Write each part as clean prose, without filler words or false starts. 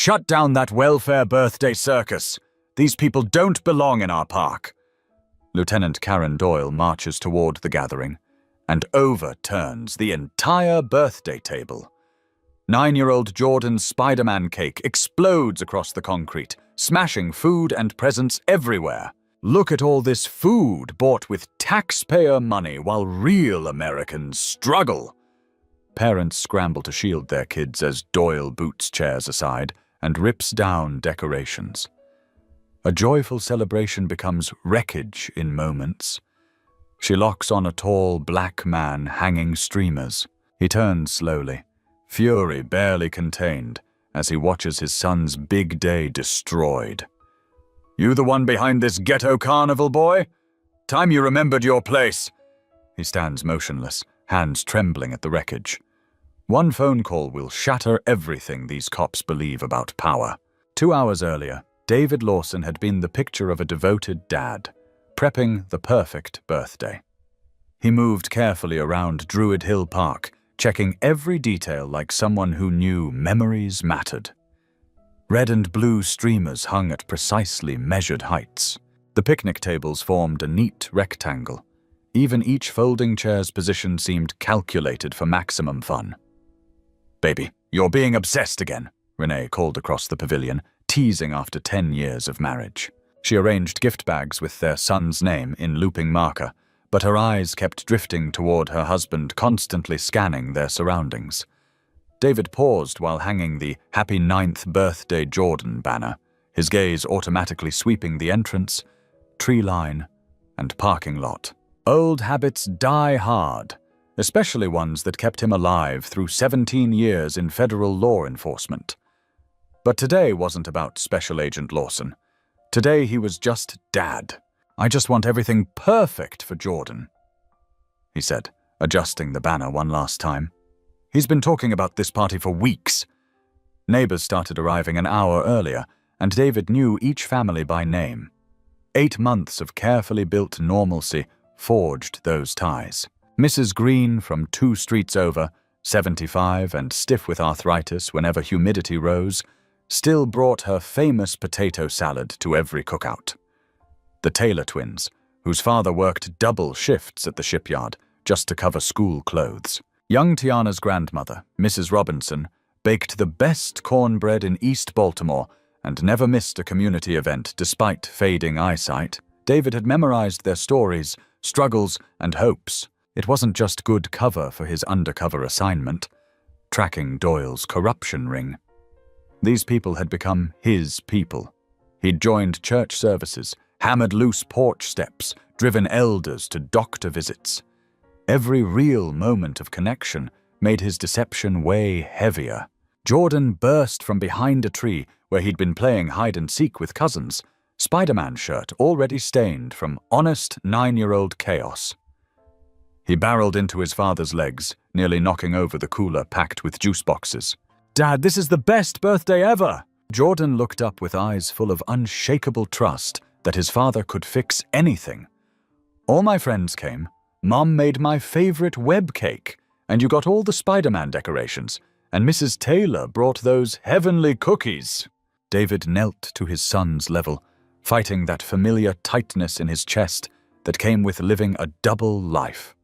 Shut down that welfare birthday circus. These people don't belong in our park. Lieutenant Karen Doyle marches toward the gathering and overturns the entire birthday table. 9-year-old Jordan's Spider-Man cake explodes across the concrete, smashing food and presents everywhere. Look at all this food bought with taxpayer money while real Americans struggle. Parents scramble to shield their kids as Doyle boots chairs aside and rips down decorations. A joyful celebration becomes wreckage in moments. She locks on a tall black man hanging streamers. He turns slowly, fury barely contained, as he watches his son's big day destroyed. You the one behind this ghetto carnival, boy? Time you remembered your place. He stands motionless, hands trembling at the wreckage. One phone call will shatter everything these cops believe about power. 2 hours earlier, David Lawson had been the picture of a devoted dad, prepping the perfect birthday. He moved carefully around Druid Hill Park, checking every detail like someone who knew memories mattered. Red and blue streamers hung at precisely measured heights. The picnic tables formed a neat rectangle. Even each folding chair's position seemed calculated for maximum fun. Baby, you're being obsessed again, Renee called across the pavilion, teasing after 10 years of marriage. She arranged gift bags with their son's name in looping marker, but her eyes kept drifting toward her husband, constantly scanning their surroundings. David paused while hanging the Happy 9th Birthday Jordan banner, his gaze automatically sweeping the entrance, tree line, and parking lot. Old habits die hard, especially ones that kept him alive through 17 years in federal law enforcement. But today wasn't about Special Agent Lawson. Today he was just Dad. I just want everything perfect for Jordan, he said, adjusting the banner one last time. He's been talking about this party for weeks. Neighbors started arriving an hour earlier, and David knew each family by name. 8 months of carefully built normalcy forged those ties. Mrs. Green from 2 streets over, 75 and stiff with arthritis whenever humidity rose, still brought her famous potato salad to every cookout. The Taylor twins, whose father worked double shifts at the shipyard just to cover school clothes. Young Tiana's grandmother, Mrs. Robinson, baked the best cornbread in East Baltimore and never missed a community event despite fading eyesight. David had memorized their stories, struggles, and hopes. It wasn't just good cover for his undercover assignment, tracking Doyle's corruption ring. These people had become his people. He'd joined church services, hammered loose porch steps, driven elders to doctor visits. Every real moment of connection made his deception weigh heavier. Jordan burst from behind a tree where he'd been playing hide-and-seek with cousins, Spider-Man shirt already stained from honest 9-year-old chaos. He barreled into his father's legs, nearly knocking over the cooler packed with juice boxes. Dad, this is the best birthday ever! Jordan looked up with eyes full of unshakable trust that his father could fix anything. All my friends came. Mom made my favorite web cake, and you got all the Spider-Man decorations, and Mrs. Taylor brought those heavenly cookies. David knelt to his son's level, fighting that familiar tightness in his chest that came with living a double life.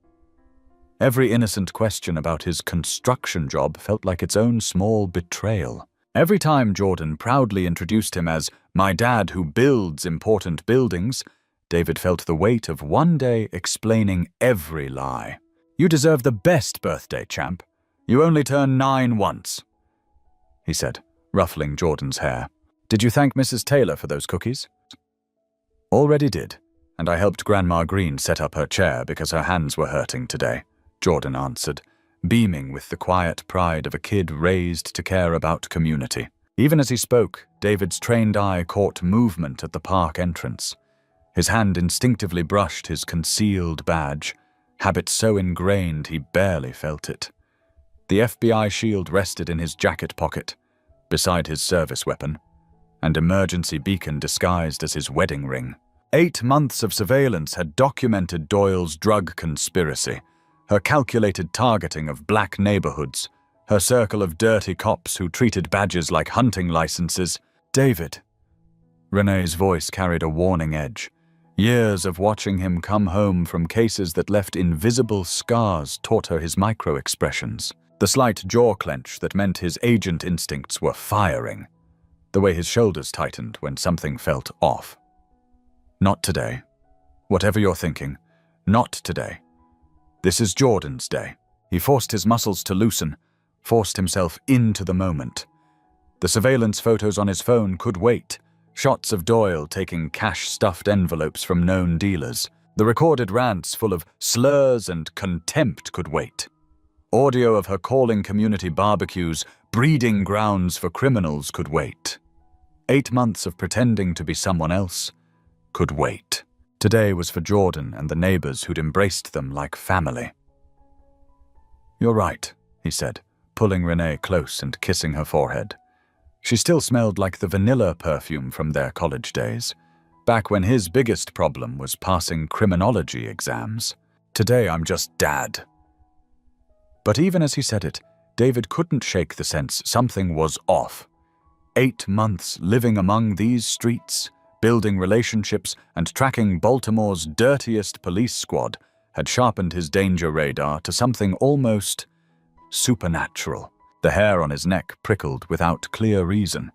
Every innocent question about his construction job felt like its own small betrayal. Every time Jordan proudly introduced him as my dad who builds important buildings, David felt the weight of one day explaining every lie. You deserve the best birthday, champ. You only turn 9 once, he said, ruffling Jordan's hair. Did you thank Mrs. Taylor for those cookies? Already did, and I helped Grandma Green set up her chair because her hands were hurting today, Jordan answered, beaming with the quiet pride of a kid raised to care about community. Even as he spoke, David's trained eye caught movement at the park entrance. His hand instinctively brushed his concealed badge, habit so ingrained he barely felt it. The FBI shield rested in his jacket pocket, beside his service weapon, and emergency beacon disguised as his wedding ring. 8 months of surveillance had documented Doyle's drug conspiracy, her calculated targeting of black neighborhoods, Her circle of dirty cops who treated badges like hunting licenses. David. Renee's voice carried a warning edge. Years of watching him come home from cases that left invisible scars taught her his micro-expressions. The slight jaw clench that meant his agent instincts were firing. The way his shoulders tightened when something felt off. Not today. Whatever you're thinking, not today. This is Jordan's day. He forced his muscles to loosen, forced himself into the moment. The surveillance photos on his phone could wait. Shots of Doyle taking cash-stuffed envelopes from known dealers. The recorded rants full of slurs and contempt could wait. Audio of her calling community barbecues, breeding grounds for criminals could wait. 8 months of pretending to be someone else could wait. Today was for Jordan and the neighbors who'd embraced them like family. "You're right," he said, pulling Renee close and kissing her forehead. She still smelled like the vanilla perfume from their college days, back when his biggest problem was passing criminology exams. "Today I'm just Dad." But even as he said it, David couldn't shake the sense something was off. 8 months living among these streets, building relationships, and tracking Baltimore's dirtiest police squad had sharpened his danger radar to something almost supernatural. The hair on his neck prickled without clear reason.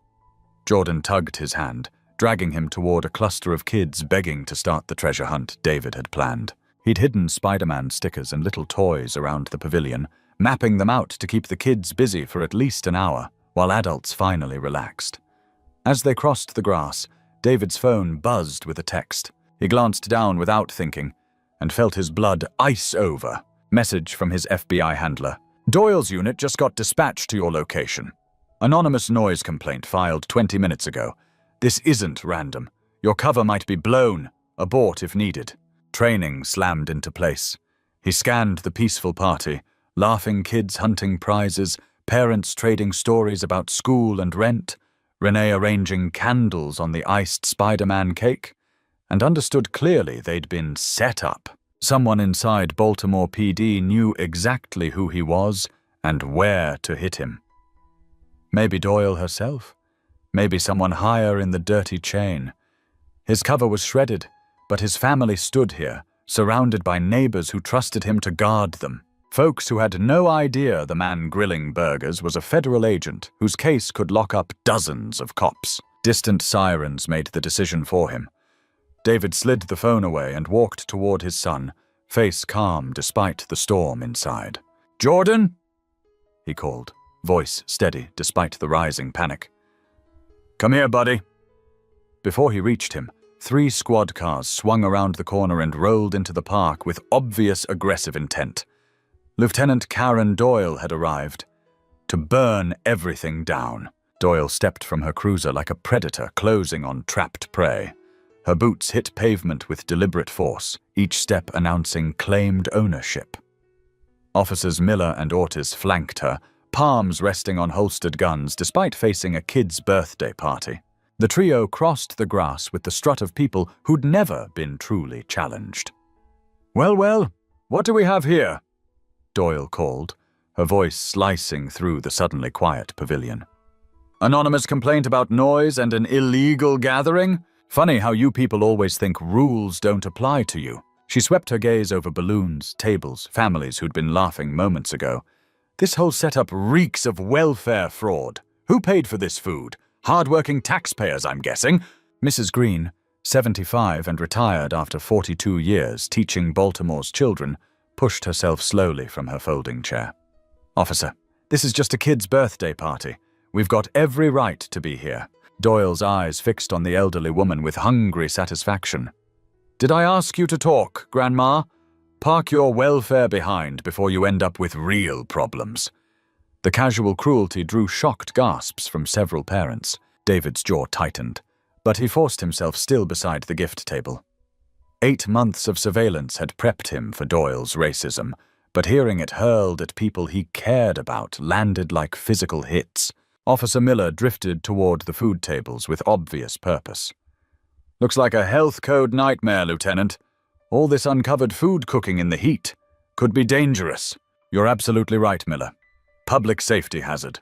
Jordan tugged his hand, dragging him toward a cluster of kids begging to start the treasure hunt David had planned. He'd hidden Spider-Man stickers and little toys around the pavilion, mapping them out to keep the kids busy for at least an hour, while adults finally relaxed. As they crossed the grass, David's phone buzzed with a text. He glanced down without thinking, and felt his blood ice over. Message from his FBI handler. "Doyle's unit just got dispatched to your location. Anonymous noise complaint filed 20 minutes ago. This isn't random. Your cover might be blown. Abort if needed." Training slammed into place. He scanned the peaceful party, laughing kids hunting prizes, parents trading stories about school and rent, Renee arranging candles on the iced Spider-Man cake, and understood clearly they'd been set up. Someone inside Baltimore PD knew exactly who he was and where to hit him. Maybe Doyle herself. Maybe someone higher in the dirty chain. His cover was shredded, but his family stood here, surrounded by neighbors who trusted him to guard them. Folks who had no idea the man grilling burgers was a federal agent whose case could lock up dozens of cops. Distant sirens made the decision for him. David slid the phone away and walked toward his son, face calm despite the storm inside. "Jordan?" he called, voice steady despite the rising panic. "Come here, buddy." Before he reached him, 3 squad cars swung around the corner and rolled into the park with obvious aggressive intent. Lieutenant Karen Doyle had arrived to burn everything down. Doyle stepped from her cruiser like a predator closing on trapped prey. Her boots hit pavement with deliberate force, each step announcing claimed ownership. Officers Miller and Ortiz flanked her, palms resting on holstered guns despite facing a kid's birthday party. The trio crossed the grass with the strut of people who'd never been truly challenged. Well, what do we have here?" Doyle called, her voice slicing through the suddenly quiet pavilion. "Anonymous complaint about noise and an illegal gathering? Funny how you people always think rules don't apply to you." She swept her gaze over balloons, tables, families who'd been laughing moments ago. "This whole setup reeks of welfare fraud. Who paid for this food? Hard-working taxpayers, I'm guessing." Mrs. Green, 75 and retired after 42 years teaching Baltimore's children, pushed herself slowly from her folding chair. "Officer, this is just a kid's birthday party. We've got every right to be here." Doyle's eyes fixed on the elderly woman with hungry satisfaction. "Did I ask you to talk, Grandma? Park your welfare behind before you end up with real problems." The casual cruelty drew shocked gasps from several parents. David's jaw tightened, but he forced himself still beside the gift table. 8 months of surveillance had prepped him for Doyle's racism, but hearing it hurled at people he cared about landed like physical hits. Officer Miller drifted toward the food tables with obvious purpose. "Looks like a health code nightmare, Lieutenant. All this uncovered food cooking in the heat could be dangerous." "You're absolutely right, Miller. public safety hazard,"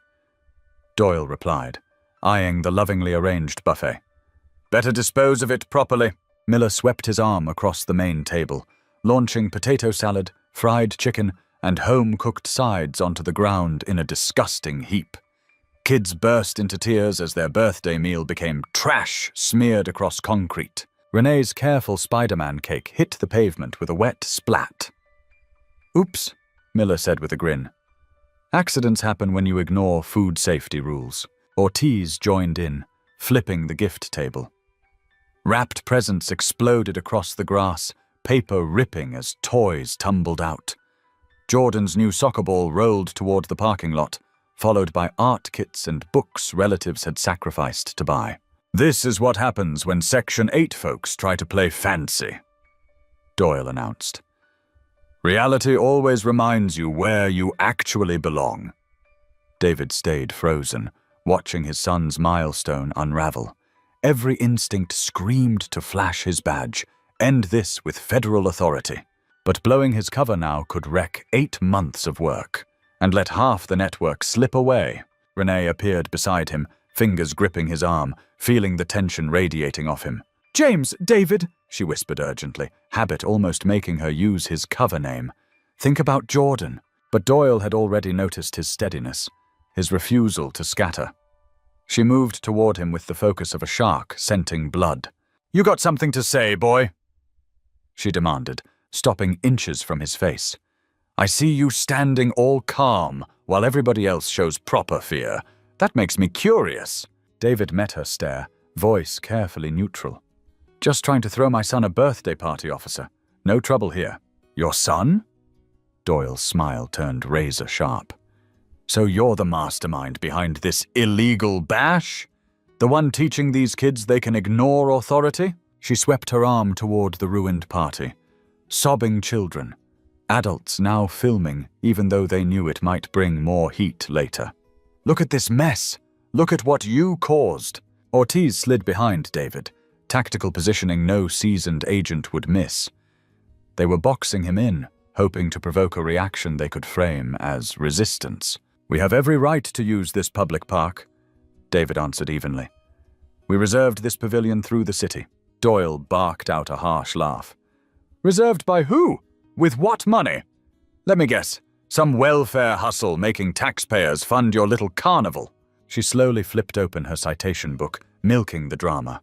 Doyle replied, eyeing the lovingly arranged buffet. "Better dispose of it properly." Miller swept his arm across the main table, launching potato salad, fried chicken, and home-cooked sides onto the ground in a disgusting heap. Kids burst into tears as their birthday meal became trash smeared across concrete. Renee's careful Spider-Man cake hit the pavement with a wet splat. "Oops," Miller said with a grin. "Accidents happen when you ignore food safety rules." Ortiz joined in, flipping the gift table. Wrapped presents exploded across the grass, paper ripping as toys tumbled out. Jordan's new soccer ball rolled toward the parking lot, followed by art kits and books relatives had sacrificed to buy. "This is what happens when Section 8 folks try to play fancy," Doyle announced. "Reality always reminds you where you actually belong." David stayed frozen, watching his son's milestone unravel. Every instinct screamed to flash his badge, end this with federal authority. But blowing his cover now could wreck 8 months of work, and let half the network slip away. Renee appeared beside him, fingers gripping his arm, feeling the tension radiating off him. "James, David," she whispered urgently, habit almost making her use his cover name. "Think about Jordan." But Doyle had already noticed his steadiness, his refusal to scatter. She moved toward him with the focus of a shark scenting blood. "You got something to say, boy?" she demanded, stopping inches from his face. "I see you standing all calm while everybody else shows proper fear. That makes me curious." David met her stare, voice carefully neutral. "Just trying to throw my son a birthday party, officer. No trouble here." "Your son?" Doyle's smile turned razor sharp. "So you're the mastermind behind this illegal bash? The one teaching these kids they can ignore authority?" She swept her arm toward the ruined party. Sobbing children. Adults now filming, even though they knew it might bring more heat later. "Look at this mess! Look at what you caused!" Ortiz slid behind David, tactical positioning no seasoned agent would miss. They were boxing him in, hoping to provoke a reaction they could frame as resistance. "We have every right to use this public park," David answered evenly. "We reserved this pavilion through the city." Doyle barked out a harsh laugh. "Reserved by who? With what money? Let me guess, some welfare hustle making taxpayers fund your little carnival." She slowly flipped open her citation book, milking the drama.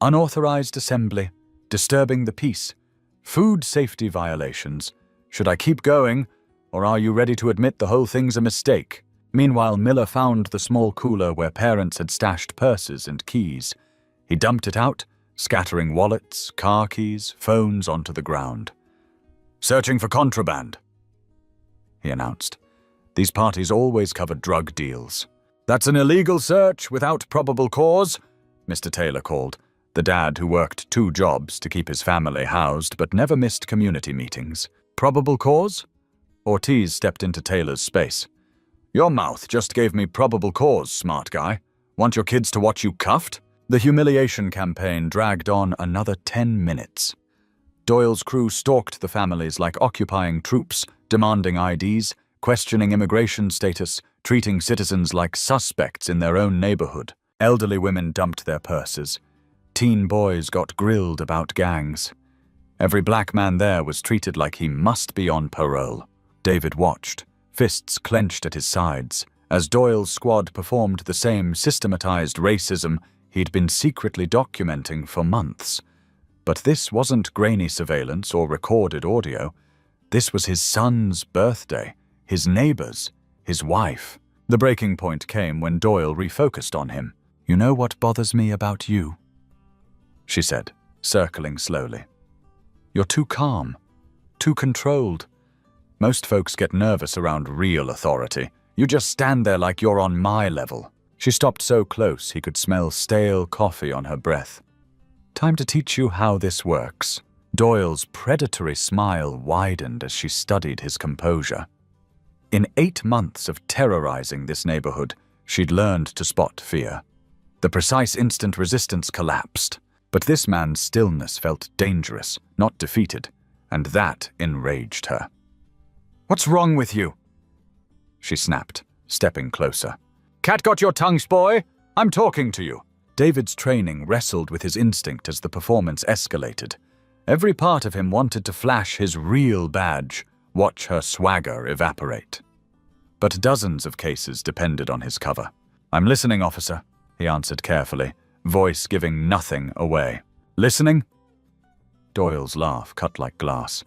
"Unauthorized assembly, disturbing the peace, food safety violations. Should I keep going? Or are you ready to admit the whole thing's a mistake?" Meanwhile, Miller found the small cooler where parents had stashed purses and keys. He dumped it out, scattering wallets, car keys, phones onto the ground. "Searching for contraband," he announced. "These parties always covered drug deals." "That's an illegal search without probable cause," Mr. Taylor called, the dad who worked 2 jobs to keep his family housed but never missed community meetings. "Probable cause?" Ortiz stepped into Taylor's space. "Your mouth just gave me probable cause, smart guy. Want your kids to watch you cuffed?" The humiliation campaign dragged on another 10 minutes. Doyle's crew stalked the families like occupying troops, demanding IDs, questioning immigration status, treating citizens like suspects in their own neighborhood. Elderly women dumped their purses. Teen boys got grilled about gangs. Every black man there was treated like he must be on parole. David watched, fists clenched at his sides, as Doyle's squad performed the same systematized racism he'd been secretly documenting for months. But this wasn't grainy surveillance or recorded audio. This was his son's birthday, his neighbor's, his wife. The breaking point came when Doyle refocused on him. "You know what bothers me about you?" she said, circling slowly. "You're too calm, too controlled. Most folks get nervous around real authority. You just stand there like you're on my level." She stopped so close he could smell stale coffee on her breath. "Time to teach you how this works." Doyle's predatory smile widened as she studied his composure. In 8 months of terrorizing this neighborhood, she'd learned to spot fear. The precise instant resistance collapsed, but this man's stillness felt dangerous, not defeated, and that enraged her. "What's wrong with you?" she snapped, stepping closer. Cat got your tongues, boy? I'm talking to you. David's training wrestled with his instinct as the performance escalated. Every part of him wanted to flash his real badge, watch her swagger evaporate. But dozens of cases depended on his cover. I'm listening, officer, he answered carefully, voice giving nothing away. Listening? Doyle's laugh cut like glass.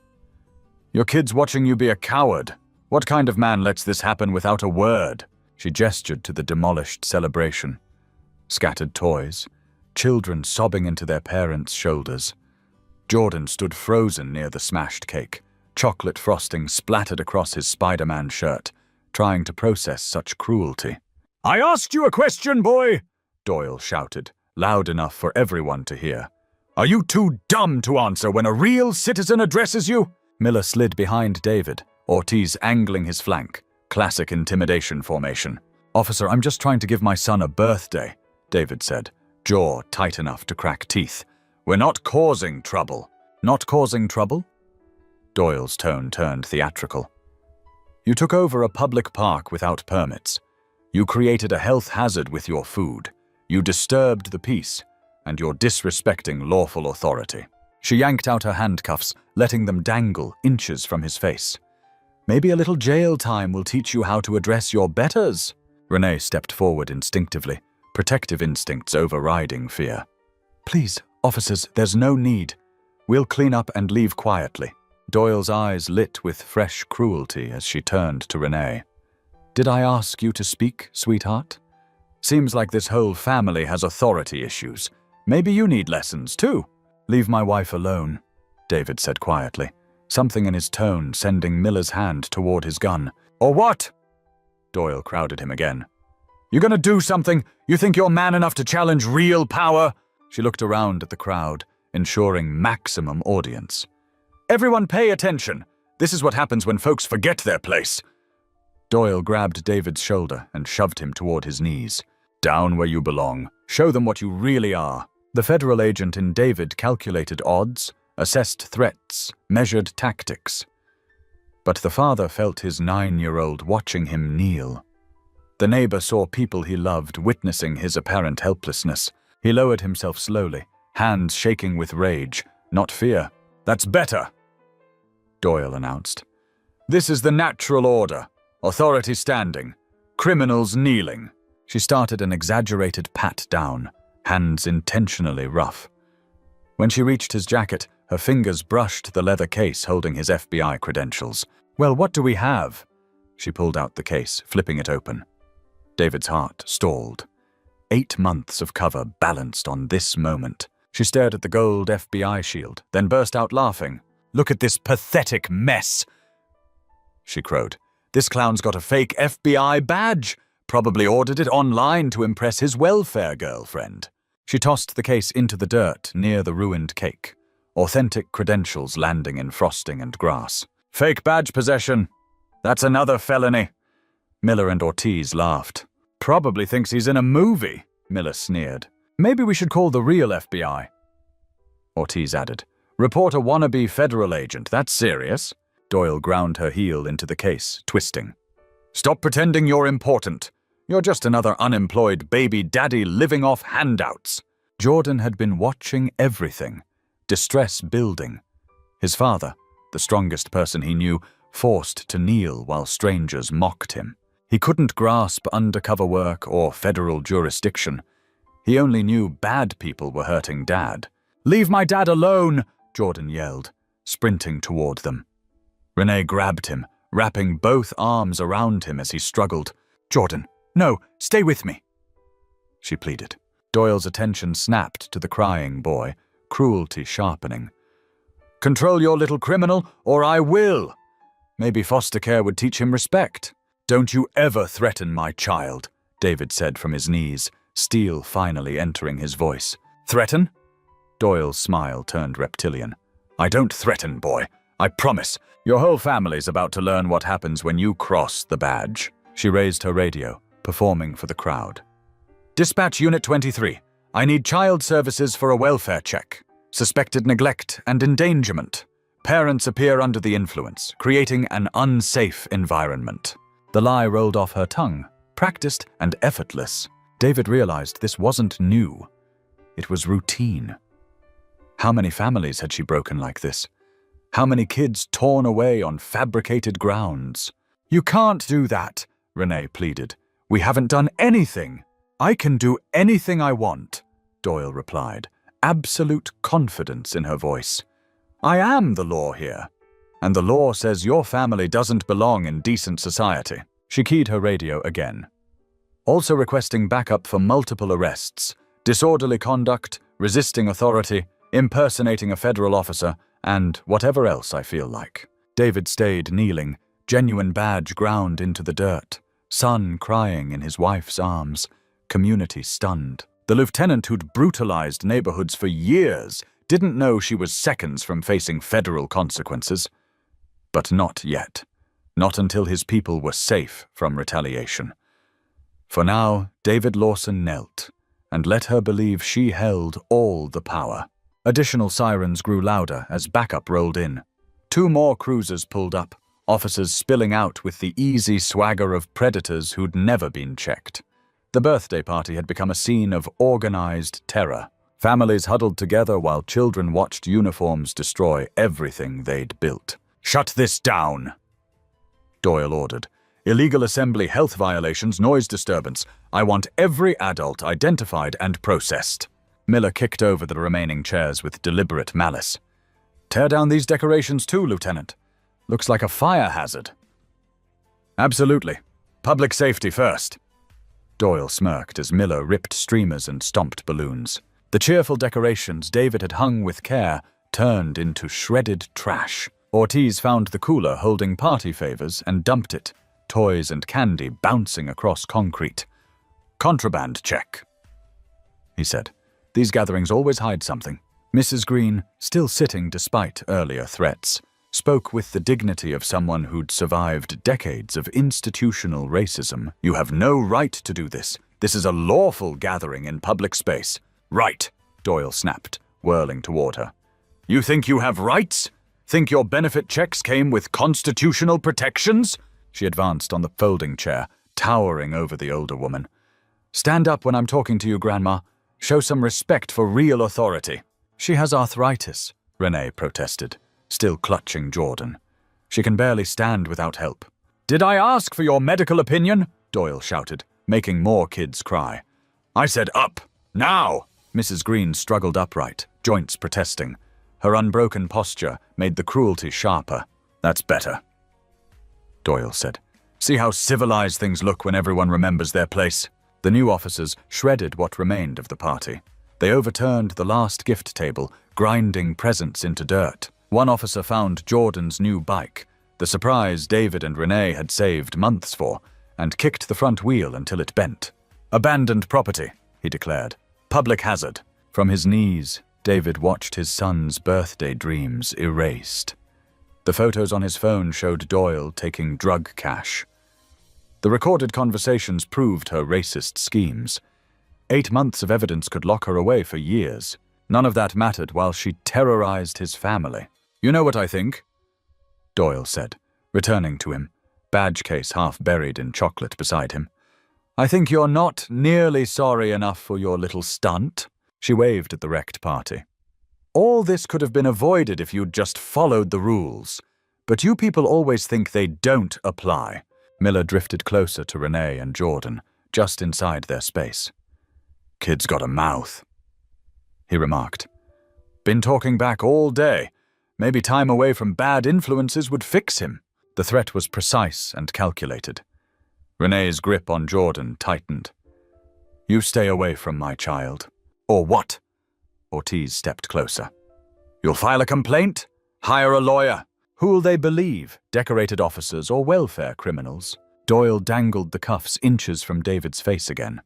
Your kid's watching you be a coward. What kind of man lets this happen without a word? She gestured to the demolished celebration. Scattered toys, children sobbing into their parents' shoulders. Jordan stood frozen near the smashed cake, chocolate frosting splattered across his Spider-Man shirt, trying to process such cruelty. I asked you a question, boy, Doyle shouted, loud enough for everyone to hear. Are you too dumb to answer when a real citizen addresses you? Miller slid behind David, Ortiz angling his flank, classic intimidation formation. Officer, I'm just trying to give my son a birthday, David said, jaw tight enough to crack teeth. We're not causing trouble. Not causing trouble? Doyle's tone turned theatrical. You took over a public park without permits. You created a health hazard with your food. You disturbed the peace, and you're disrespecting lawful authority. She yanked out her handcuffs, letting them dangle inches from his face. Maybe a little jail time will teach you how to address your betters. Renee stepped forward instinctively, protective instincts overriding fear. Please, officers, there's no need. We'll clean up and leave quietly. Doyle's eyes lit with fresh cruelty as she turned to Renee. Did I ask you to speak, sweetheart? Seems like this whole family has authority issues. Maybe you need lessons, too. Leave my wife alone, David said quietly, something in his tone sending Miller's hand toward his gun. Or what? Doyle crowded him again. You gonna do something? You think you're man enough to challenge real power? She looked around at the crowd, ensuring maximum audience. Everyone pay attention. This is what happens when folks forget their place. Doyle grabbed David's shoulder and shoved him toward his knees. Down where you belong. Show them what you really are. The federal agent in David calculated odds, assessed threats, measured tactics. But the father felt his 9-year-old watching him kneel. The neighbor saw people he loved witnessing his apparent helplessness. He lowered himself slowly, hands shaking with rage, not fear. That's better, Doyle announced. This is the natural order. Authority standing. Criminals kneeling. She started an exaggerated pat down, hands intentionally rough. When she reached his jacket, her fingers brushed the leather case holding his FBI credentials. Well, what do we have? She pulled out the case, flipping it open. David's heart stalled. 8 months of cover balanced on this moment. She stared at the gold FBI shield, then burst out laughing. Look at this pathetic mess, she crowed. This clown's got a fake FBI badge. Probably ordered it online to impress his welfare girlfriend. She tossed the case into the dirt near the ruined cake. Authentic credentials landing in frosting and grass. Fake badge possession. That's another felony. Miller and Ortiz laughed. Probably thinks he's in a movie, Miller sneered. Maybe we should call the real FBI. Ortiz added. Report a wannabe federal agent. That's serious. Doyle ground her heel into the case, twisting. Stop pretending you're important. You're just another unemployed baby daddy living off handouts. Jordan had been watching everything. Distress building. His father, the strongest person he knew, forced to kneel while strangers mocked him. He couldn't grasp undercover work or federal jurisdiction. He only knew bad people were hurting Dad. Leave my dad alone, Jordan yelled, sprinting toward them. Renee grabbed him, wrapping both arms around him as he struggled. Jordan, no, stay with me, she pleaded. Doyle's attention snapped to the crying boy, cruelty sharpening. Control your little criminal, or I will. Maybe foster care would teach him respect. Don't you ever threaten my child, David said from his knees, steel finally entering his voice. Threaten? Doyle's smile turned reptilian. I don't threaten, boy. I promise. Your whole family's about to learn what happens when you cross the badge. She raised her radio, performing for the crowd. Dispatch Unit 23. I need child services for a welfare check. Suspected neglect and endangerment. Parents appear under the influence, creating an unsafe environment. The lie rolled off her tongue, practiced and effortless. David realized this wasn't new. It was routine. How many families had she broken like this? How many kids torn away on fabricated grounds? "You can't do that," Renee pleaded. "We haven't done anything." "I can do anything I want," Doyle replied, absolute confidence in her voice. "I am the law here, and the law says your family doesn't belong in decent society." She keyed her radio again. "Also requesting backup for multiple arrests, disorderly conduct, resisting authority, impersonating a federal officer, and whatever else I feel like." David stayed kneeling, genuine badge ground into the dirt, son crying in his wife's arms, community stunned. The lieutenant who'd brutalized neighborhoods for years didn't know she was seconds from facing federal consequences. But not yet. Not until his people were safe from retaliation. For now, David Lawson knelt and let her believe she held all the power. Additional sirens grew louder as backup rolled in. 2 more cruisers pulled up, officers spilling out with the easy swagger of predators who'd never been checked. The birthday party had become a scene of organized terror. Families huddled together while children watched uniforms destroy everything they'd built. "Shut this down," Doyle ordered. "Illegal assembly, health violations, noise disturbance. I want every adult identified and processed." Miller kicked over the remaining chairs with deliberate malice. "Tear down these decorations too, Lieutenant. Looks like a fire hazard." "Absolutely. Public safety first." Doyle smirked as Miller ripped streamers and stomped balloons. The cheerful decorations David had hung with care turned into shredded trash. Ortiz found the cooler holding party favors and dumped it, toys and candy bouncing across concrete. "Contraband check," he said. "These gatherings always hide something." Mrs. Green, still sitting despite earlier threats, spoke with the dignity of someone who'd survived decades of institutional racism. "You have no right to do this. This is a lawful gathering in public space." "Right," Doyle snapped, whirling toward her. "You think you have rights? Think your benefit checks came with constitutional protections?" She advanced on the folding chair, towering over the older woman. "Stand up when I'm talking to you, Grandma. Show some respect for real authority." "She has arthritis," Renee protested, still clutching Jordan. "She can barely stand without help." "Did I ask for your medical opinion?" Doyle shouted, making more kids cry. "I said up, now!" Mrs. Green struggled upright, joints protesting. Her unbroken posture made the cruelty sharper. "That's better," Doyle said. "See how civilized things look when everyone remembers their place." The new officers shredded what remained of the party. They overturned the last gift table, grinding presents into dirt. One officer found Jordan's new bike, the surprise David and Renee had saved months for, and kicked the front wheel until it bent. "Abandoned property," he declared. "Public hazard." From his knees, David watched his son's birthday dreams erased. The photos on his phone showed Doyle taking drug cash. The recorded conversations proved her racist schemes. 8 months of evidence could lock her away for years. None of that mattered while she terrorized his family. "You know what I think?" Doyle said, returning to him, badge case half buried in chocolate beside him. "I think you're not nearly sorry enough for your little stunt." She waved at the wrecked party. "All this could have been avoided if you'd just followed the rules. But you people always think they don't apply." Miller drifted closer to Renee and Jordan, just inside their space. "Kid's got a mouth," he remarked. "Been talking back all day. Maybe time away from bad influences would fix him." The threat was precise and calculated. Renee's grip on Jordan tightened. "You stay away from my child." "Or what?" Ortiz stepped closer. "You'll file a complaint? Hire a lawyer? Who'll they believe, decorated officers or welfare criminals?" Doyle dangled the cuffs inches from David's face again.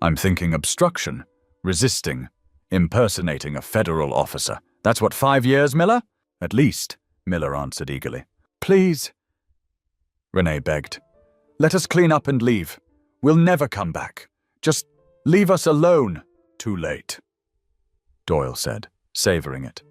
"I'm thinking obstruction, resisting, impersonating a federal officer. That's what, 5 years, Miller?" "At least," Miller answered eagerly. "Please," Renee begged. "Let us clean up and leave. We'll never come back. Just leave us alone." "Too late," Doyle said, savoring it.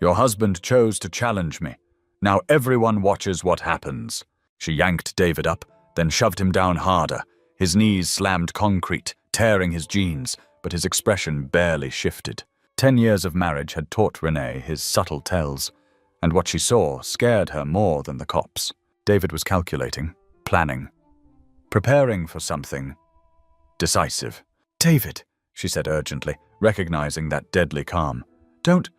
"Your husband chose to challenge me. Now everyone watches what happens." She yanked David up, then shoved him down harder. His knees slammed concrete, tearing his jeans, but his expression barely shifted. 10 years of marriage had taught Renee his subtle tells, and what she saw scared her more than the cops. David was calculating, planning, preparing for something decisive. "David," she said urgently, recognizing that deadly calm. "Don't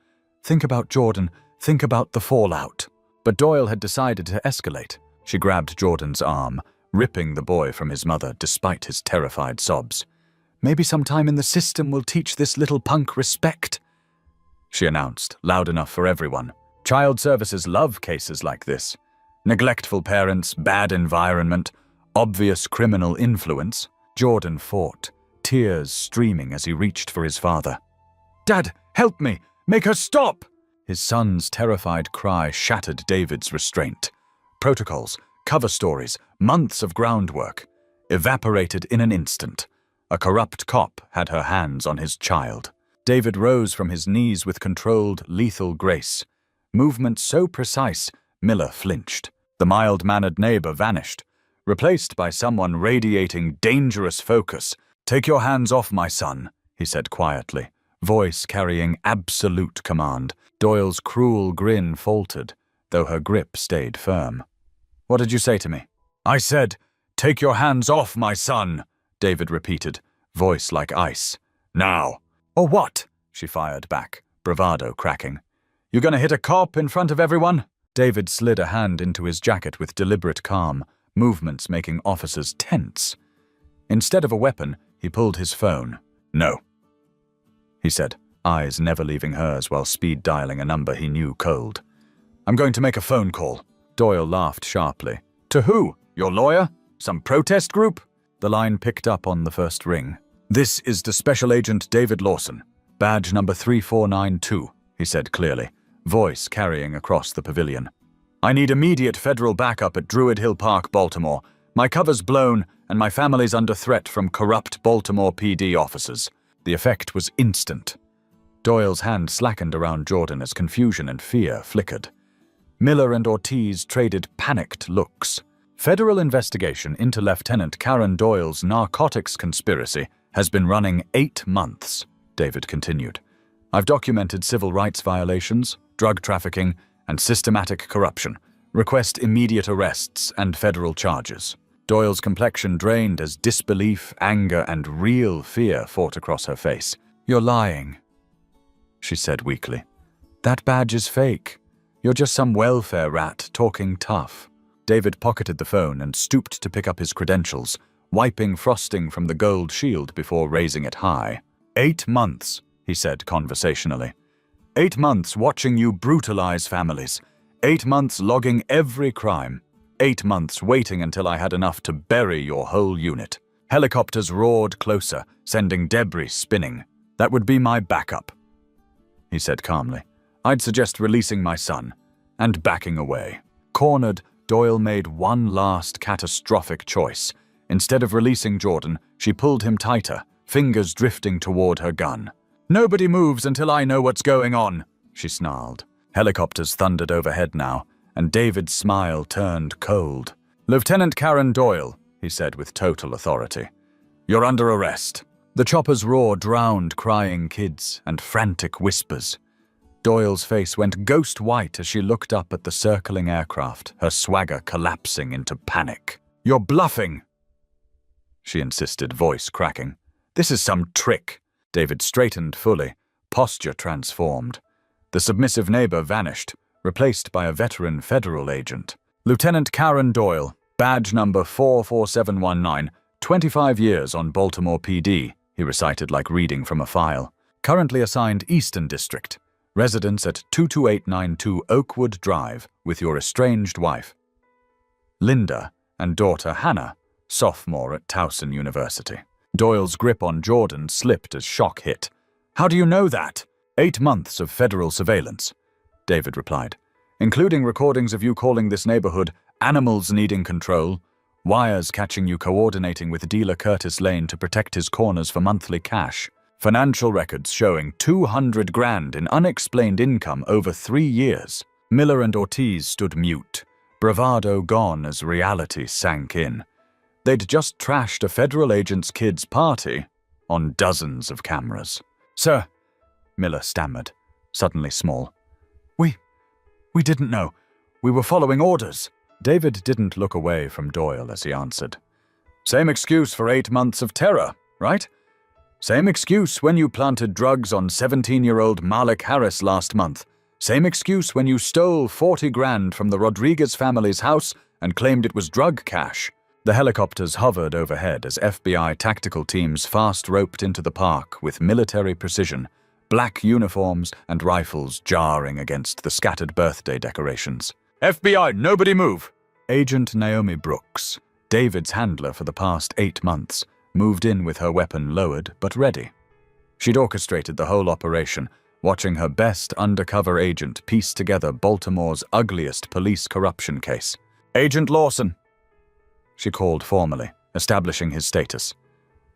think about Jordan, think about the fallout." But Doyle had decided to escalate. She grabbed Jordan's arm, ripping the boy from his mother despite his terrified sobs. "Maybe sometime in the system will teach this little punk respect," she announced, loud enough for everyone. Child services love cases like this. Neglectful parents, bad environment, obvious criminal influence. Jordan fought, tears streaming as he reached for his father. "Dad, help me! Make her stop!" His son's terrified cry shattered David's restraint. Protocols, cover stories, months of groundwork, evaporated in an instant. A corrupt cop had her hands on his child. David rose from his knees with controlled, lethal grace. Movement so precise, Miller flinched. The mild-mannered neighbor vanished, replaced by someone radiating dangerous focus. "Take your hands off my son," he said quietly, voice carrying absolute command. Doyle's cruel grin faltered, though her grip stayed firm. "What did you say to me?" "I said, take your hands off my son," David repeated, voice like ice. "Now." "Or what?" she fired back, bravado cracking. "You gonna hit a cop in front of everyone?" David slid a hand into his jacket with deliberate calm, movements making officers tense. Instead of a weapon, he pulled his phone. "No," he said, eyes never leaving hers while speed-dialing a number he knew cold. "I'm going to make a phone call." Doyle laughed sharply. "To who? Your lawyer? Some protest group?" The line picked up on the first ring. "This is the Special Agent David Lawson, badge number 3492, he said clearly, voice carrying across the pavilion. "I need immediate federal backup at Druid Hill Park, Baltimore. My cover's blown, and my family's under threat from corrupt Baltimore PD officers." The effect was instant. Doyle's hand slackened around Jordan as confusion and fear flickered. Miller and Ortiz traded panicked looks. Federal investigation into Lieutenant Karen Doyle's narcotics conspiracy has been running 8 months, David continued. "I've documented civil rights violations, drug trafficking, and systematic corruption. Request immediate arrests and federal charges." Doyle's complexion drained as disbelief, anger, and real fear fought across her face. "You're lying," she said weakly. "That badge is fake. You're just some welfare rat talking tough." David pocketed the phone and stooped to pick up his credentials, wiping frosting from the gold shield before raising it high. 8 months, he said conversationally. 8 months watching you brutalize families. 8 months logging every crime. 8 months waiting until I had enough to bury your whole unit. Helicopters roared closer, sending debris spinning. That would be my backup, he said calmly. I'd suggest releasing my son and backing away. Cornered, Doyle made one last catastrophic choice. Instead of releasing Jordan, she pulled him tighter, fingers drifting toward her gun. "Nobody moves until I know what's going on," she snarled. Helicopters thundered overhead now, and David's smile turned cold. "Lieutenant Karen Doyle," he said with total authority. "You're under arrest." The chopper's roar drowned crying kids and frantic whispers. Doyle's face went ghost white as she looked up at the circling aircraft, her swagger collapsing into panic. "You're bluffing," she insisted, voice cracking. "This is some trick." David straightened fully, posture transformed. The submissive neighbor vanished, replaced by a veteran federal agent. "Lieutenant Karen Doyle, badge number 44719, 25 years on Baltimore PD, he recited like reading from a file. Currently assigned Eastern District. Residence at 22892 Oakwood Drive with your estranged wife, Linda, and daughter Hannah, sophomore at Towson University." Doyle's grip on Jordan slipped as shock hit. "How do you know that?" 8 months of federal surveillance, David replied, including recordings of you calling this neighborhood animals needing control, wires catching you coordinating with dealer Curtis Lane to protect his corners for monthly cash, financial records showing $200,000 in unexplained income over 3 years. Miller and Ortiz stood mute, bravado gone as reality sank in. They'd just trashed a federal agent's kid's party on dozens of cameras. "Sir," Miller stammered, suddenly small. We didn't know. We were following orders." David didn't look away from Doyle as he answered. "Same excuse for 8 months of terror, right? Same excuse when you planted drugs on 17-year-old Malik Harris last month. Same excuse when you stole 40 grand from the Rodriguez family's house and claimed it was drug cash." The helicopters hovered overhead as FBI tactical teams fast-roped into the park with military precision, black uniforms and rifles jarring against the scattered birthday decorations. "FBI, nobody move!" Agent Naomi Brooks, David's handler for the past 8 months, moved in with her weapon lowered but ready. She'd orchestrated the whole operation, watching her best undercover agent piece together Baltimore's ugliest police corruption case. "Agent Lawson," she called formally, establishing his status.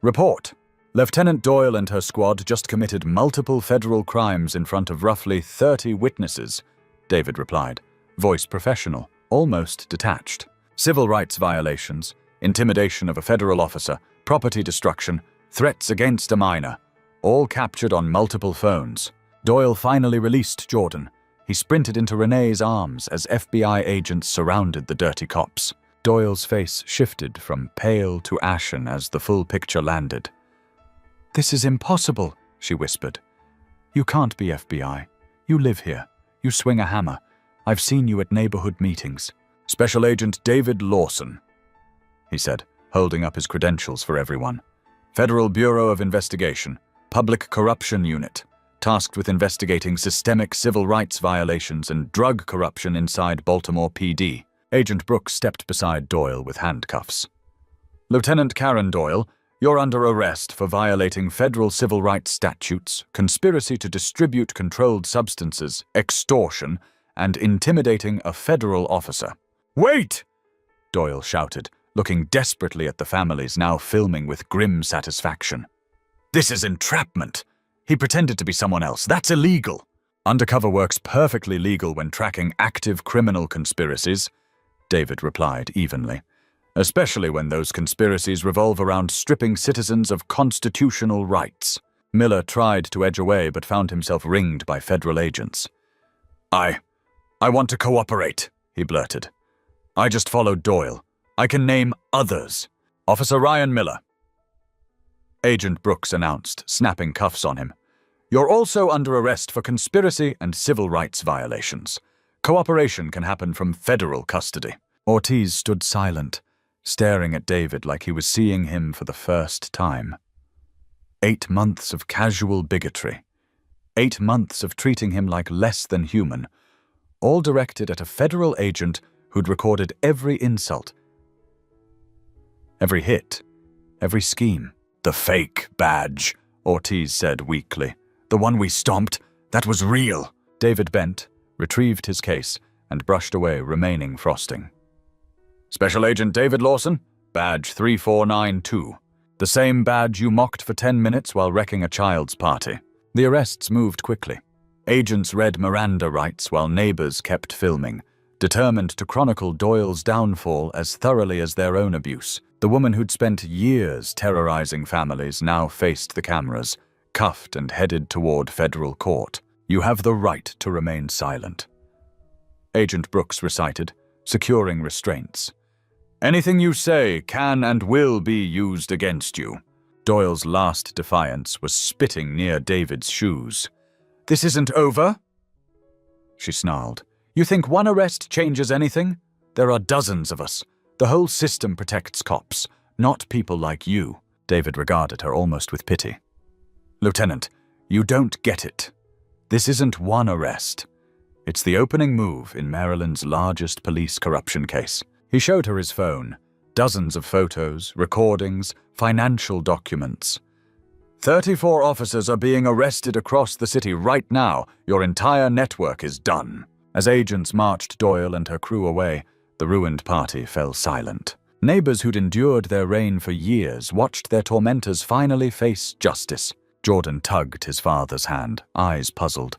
"Report. Lieutenant Doyle and her squad just committed multiple federal crimes in front of roughly 30 witnesses," David replied, voice professional, almost detached. "Civil rights violations, intimidation of a federal officer, property destruction, threats against a minor, all captured on multiple phones." Doyle finally released Jordan. He sprinted into Renee's arms as FBI agents surrounded the dirty cops. Doyle's face shifted from pale to ashen as the full picture landed. "This is impossible," she whispered. "You can't be FBI. You live here. You swing a hammer. I've seen you at neighborhood meetings." "Special Agent David Lawson," he said, holding up his credentials for everyone. "Federal Bureau of Investigation, Public Corruption Unit, tasked with investigating systemic civil rights violations and drug corruption inside Baltimore PD." Agent Brooks stepped beside Doyle with handcuffs. "Lieutenant Karen Doyle, you're under arrest for violating federal civil rights statutes, conspiracy to distribute controlled substances, extortion, and intimidating a federal officer." "Wait!" Doyle shouted, looking desperately at the families now filming with grim satisfaction. "This is entrapment. He pretended to be someone else. That's illegal." "Undercover work's perfectly legal when tracking active criminal conspiracies," David replied evenly. "Especially when those conspiracies revolve around stripping citizens of constitutional rights." Miller tried to edge away but found himself ringed by federal agents. I want to cooperate," he blurted. "I just followed Doyle. I can name others. Officer Ryan Miller." Agent Brooks announced, snapping cuffs on him. "You're also under arrest for conspiracy and civil rights violations. Cooperation can happen from federal custody." Ortiz stood silent, staring at David like he was seeing him for the first time. 8 months of casual bigotry. 8 months of treating him like less than human, all directed at a federal agent who'd recorded every insult, every hit, every scheme. "The fake badge," Ortiz said weakly. "The one we stomped, that was real." David bent, retrieved his case, and brushed away remaining frosting. "Special Agent David Lawson, badge 3492. The same badge you mocked for 10 minutes while wrecking a child's party." The arrests moved quickly. Agents read Miranda rights while neighbors kept filming, determined to chronicle Doyle's downfall as thoroughly as their own abuse. The woman who'd spent years terrorizing families now faced the cameras, cuffed and headed toward federal court. "You have the right to remain silent," Agent Brooks recited, securing restraints. "Anything you say can and will be used against you." Doyle's last defiance was spitting near David's shoes. "This isn't over," she snarled. "You think one arrest changes anything? There are dozens of us. The whole system protects cops, not people like you." David regarded her almost with pity. "Lieutenant, you don't get it. This isn't one arrest. It's the opening move in Maryland's largest police corruption case." He showed her his phone, dozens of photos, recordings, financial documents. 34 officers are being arrested across the city right now. Your entire network is done." As agents marched Doyle and her crew away, the ruined party fell silent. Neighbors who'd endured their reign for years watched their tormentors finally face justice. Jordan tugged his father's hand, eyes puzzled.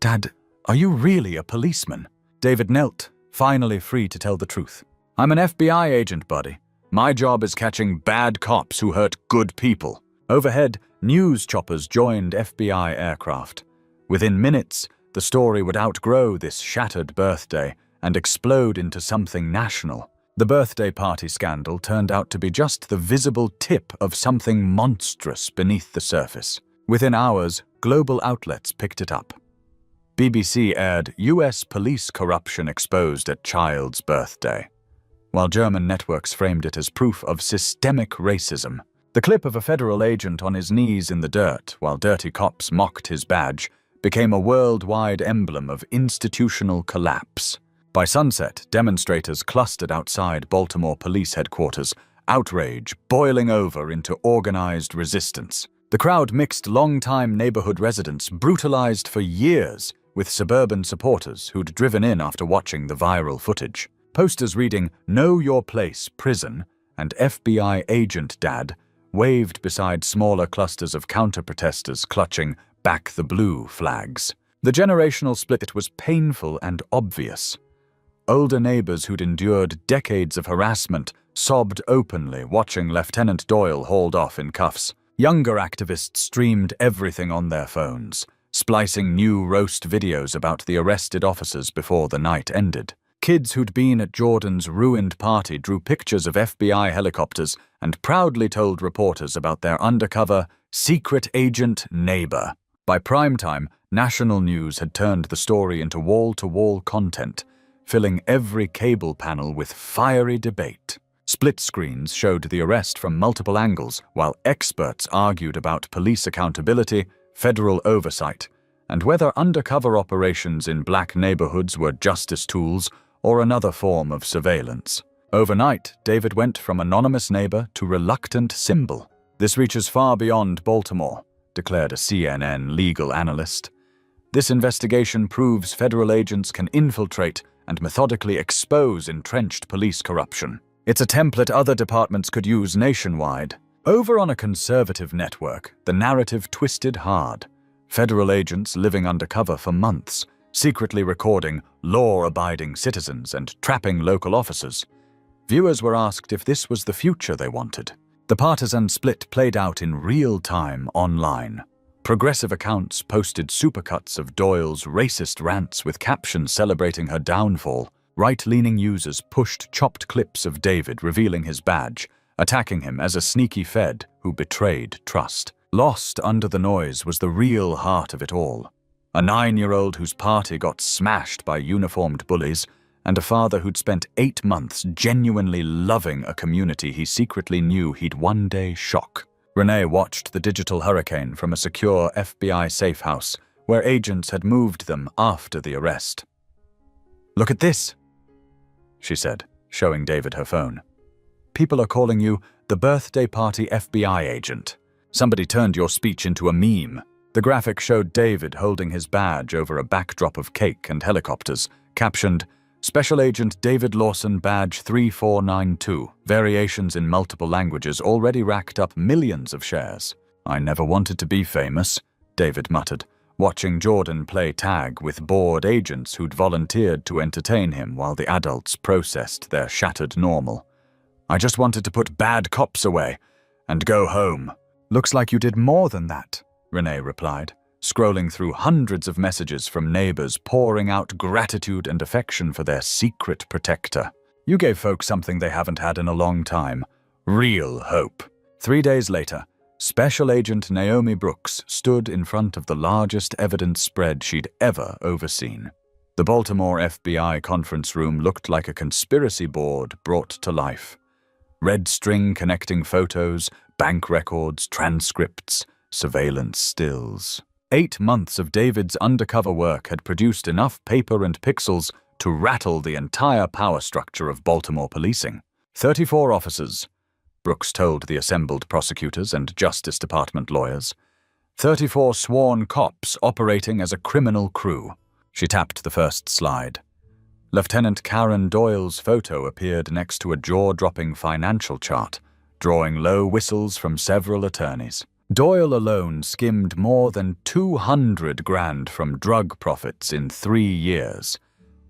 "Dad, are you really a policeman?" David knelt, finally free to tell the truth. "I'm an FBI agent, buddy. My job is catching bad cops who hurt good people." Overhead, news choppers joined FBI aircraft. Within minutes, the story would outgrow this shattered birthday and explode into something national. The birthday party scandal turned out to be just the visible tip of something monstrous beneath the surface. Within hours, global outlets picked it up. BBC aired US police corruption exposed at child's birthday, while German networks framed it as proof of systemic racism. The clip of a federal agent on his knees in the dirt while dirty cops mocked his badge became a worldwide emblem of institutional collapse. By sunset, demonstrators clustered outside Baltimore police headquarters, outrage boiling over into organized resistance. The crowd mixed long-time neighborhood residents brutalized for years with suburban supporters who'd driven in after watching the viral footage. Posters reading "Know Your Place, Prison" and "FBI Agent Dad" waved beside smaller clusters of counter-protesters clutching "Back the Blue" flags. The generational split was painful and obvious. Older neighbors who'd endured decades of harassment sobbed openly watching Lieutenant Doyle hauled off in cuffs. Younger activists streamed everything on their phones, splicing new roast videos about the arrested officers before the night ended. Kids who'd been at Jordan's ruined party drew pictures of FBI helicopters and proudly told reporters about their undercover, secret agent neighbor. By primetime, national news had turned the story into wall-to-wall content, filling every cable panel with fiery debate. Split screens showed the arrest from multiple angles, while experts argued about police accountability, federal oversight, and whether undercover operations in black neighborhoods were justice tools or another form of surveillance. Overnight, David went from anonymous neighbor to reluctant symbol. "This reaches far beyond Baltimore," declared a CNN legal analyst. "This investigation proves federal agents can infiltrate and methodically expose entrenched police corruption. It's a template other departments could use nationwide." Over on a conservative network, the narrative twisted hard. Federal agents living undercover for months, secretly recording law-abiding citizens and trapping local officers. Viewers were asked if this was the future they wanted. The partisan split played out in real time online. Progressive accounts posted supercuts of Doyle's racist rants with captions celebrating her downfall. Right-leaning users pushed chopped clips of David revealing his badge, attacking him as a sneaky Fed who betrayed trust. Lost under the noise was the real heart of it all. A 9-year-old whose party got smashed by uniformed bullies, and a father who'd spent 8 months genuinely loving a community he secretly knew he'd one day shock. Renee watched the digital hurricane from a secure FBI safe house, where agents had moved them after the arrest. "Look at this," she said, showing David her phone. "People are calling you the birthday party FBI agent. Somebody turned your speech into a meme." The graphic showed David holding his badge over a backdrop of cake and helicopters, captioned, "Special Agent David Lawson Badge 3492. Variations in multiple languages already racked up millions of shares." "I never wanted to be famous," David muttered, watching Jordan play tag with bored agents who'd volunteered to entertain him while the adults processed their shattered normal. "I just wanted to put bad cops away and go home." "Looks like you did more than that," Renee replied, scrolling through hundreds of messages from neighbors pouring out gratitude and affection for their secret protector. "You gave folks something they haven't had in a long time. Real hope." 3 days later, Special Agent Naomi Brooks stood in front of the largest evidence spread she'd ever overseen. The Baltimore FBI conference room looked like a conspiracy board brought to life. Red string connecting photos, bank records, transcripts, surveillance stills. 8 months of David's undercover work had produced enough paper and pixels to rattle the entire power structure of Baltimore policing. 34 officers, Brooks told the assembled prosecutors and Justice Department lawyers. 34 sworn cops operating as a criminal crew. She tapped the first slide. Lieutenant Karen Doyle's photo appeared next to a jaw-dropping financial chart, drawing low whistles from several attorneys. Doyle alone skimmed more than 200 grand from drug profits in 3 years.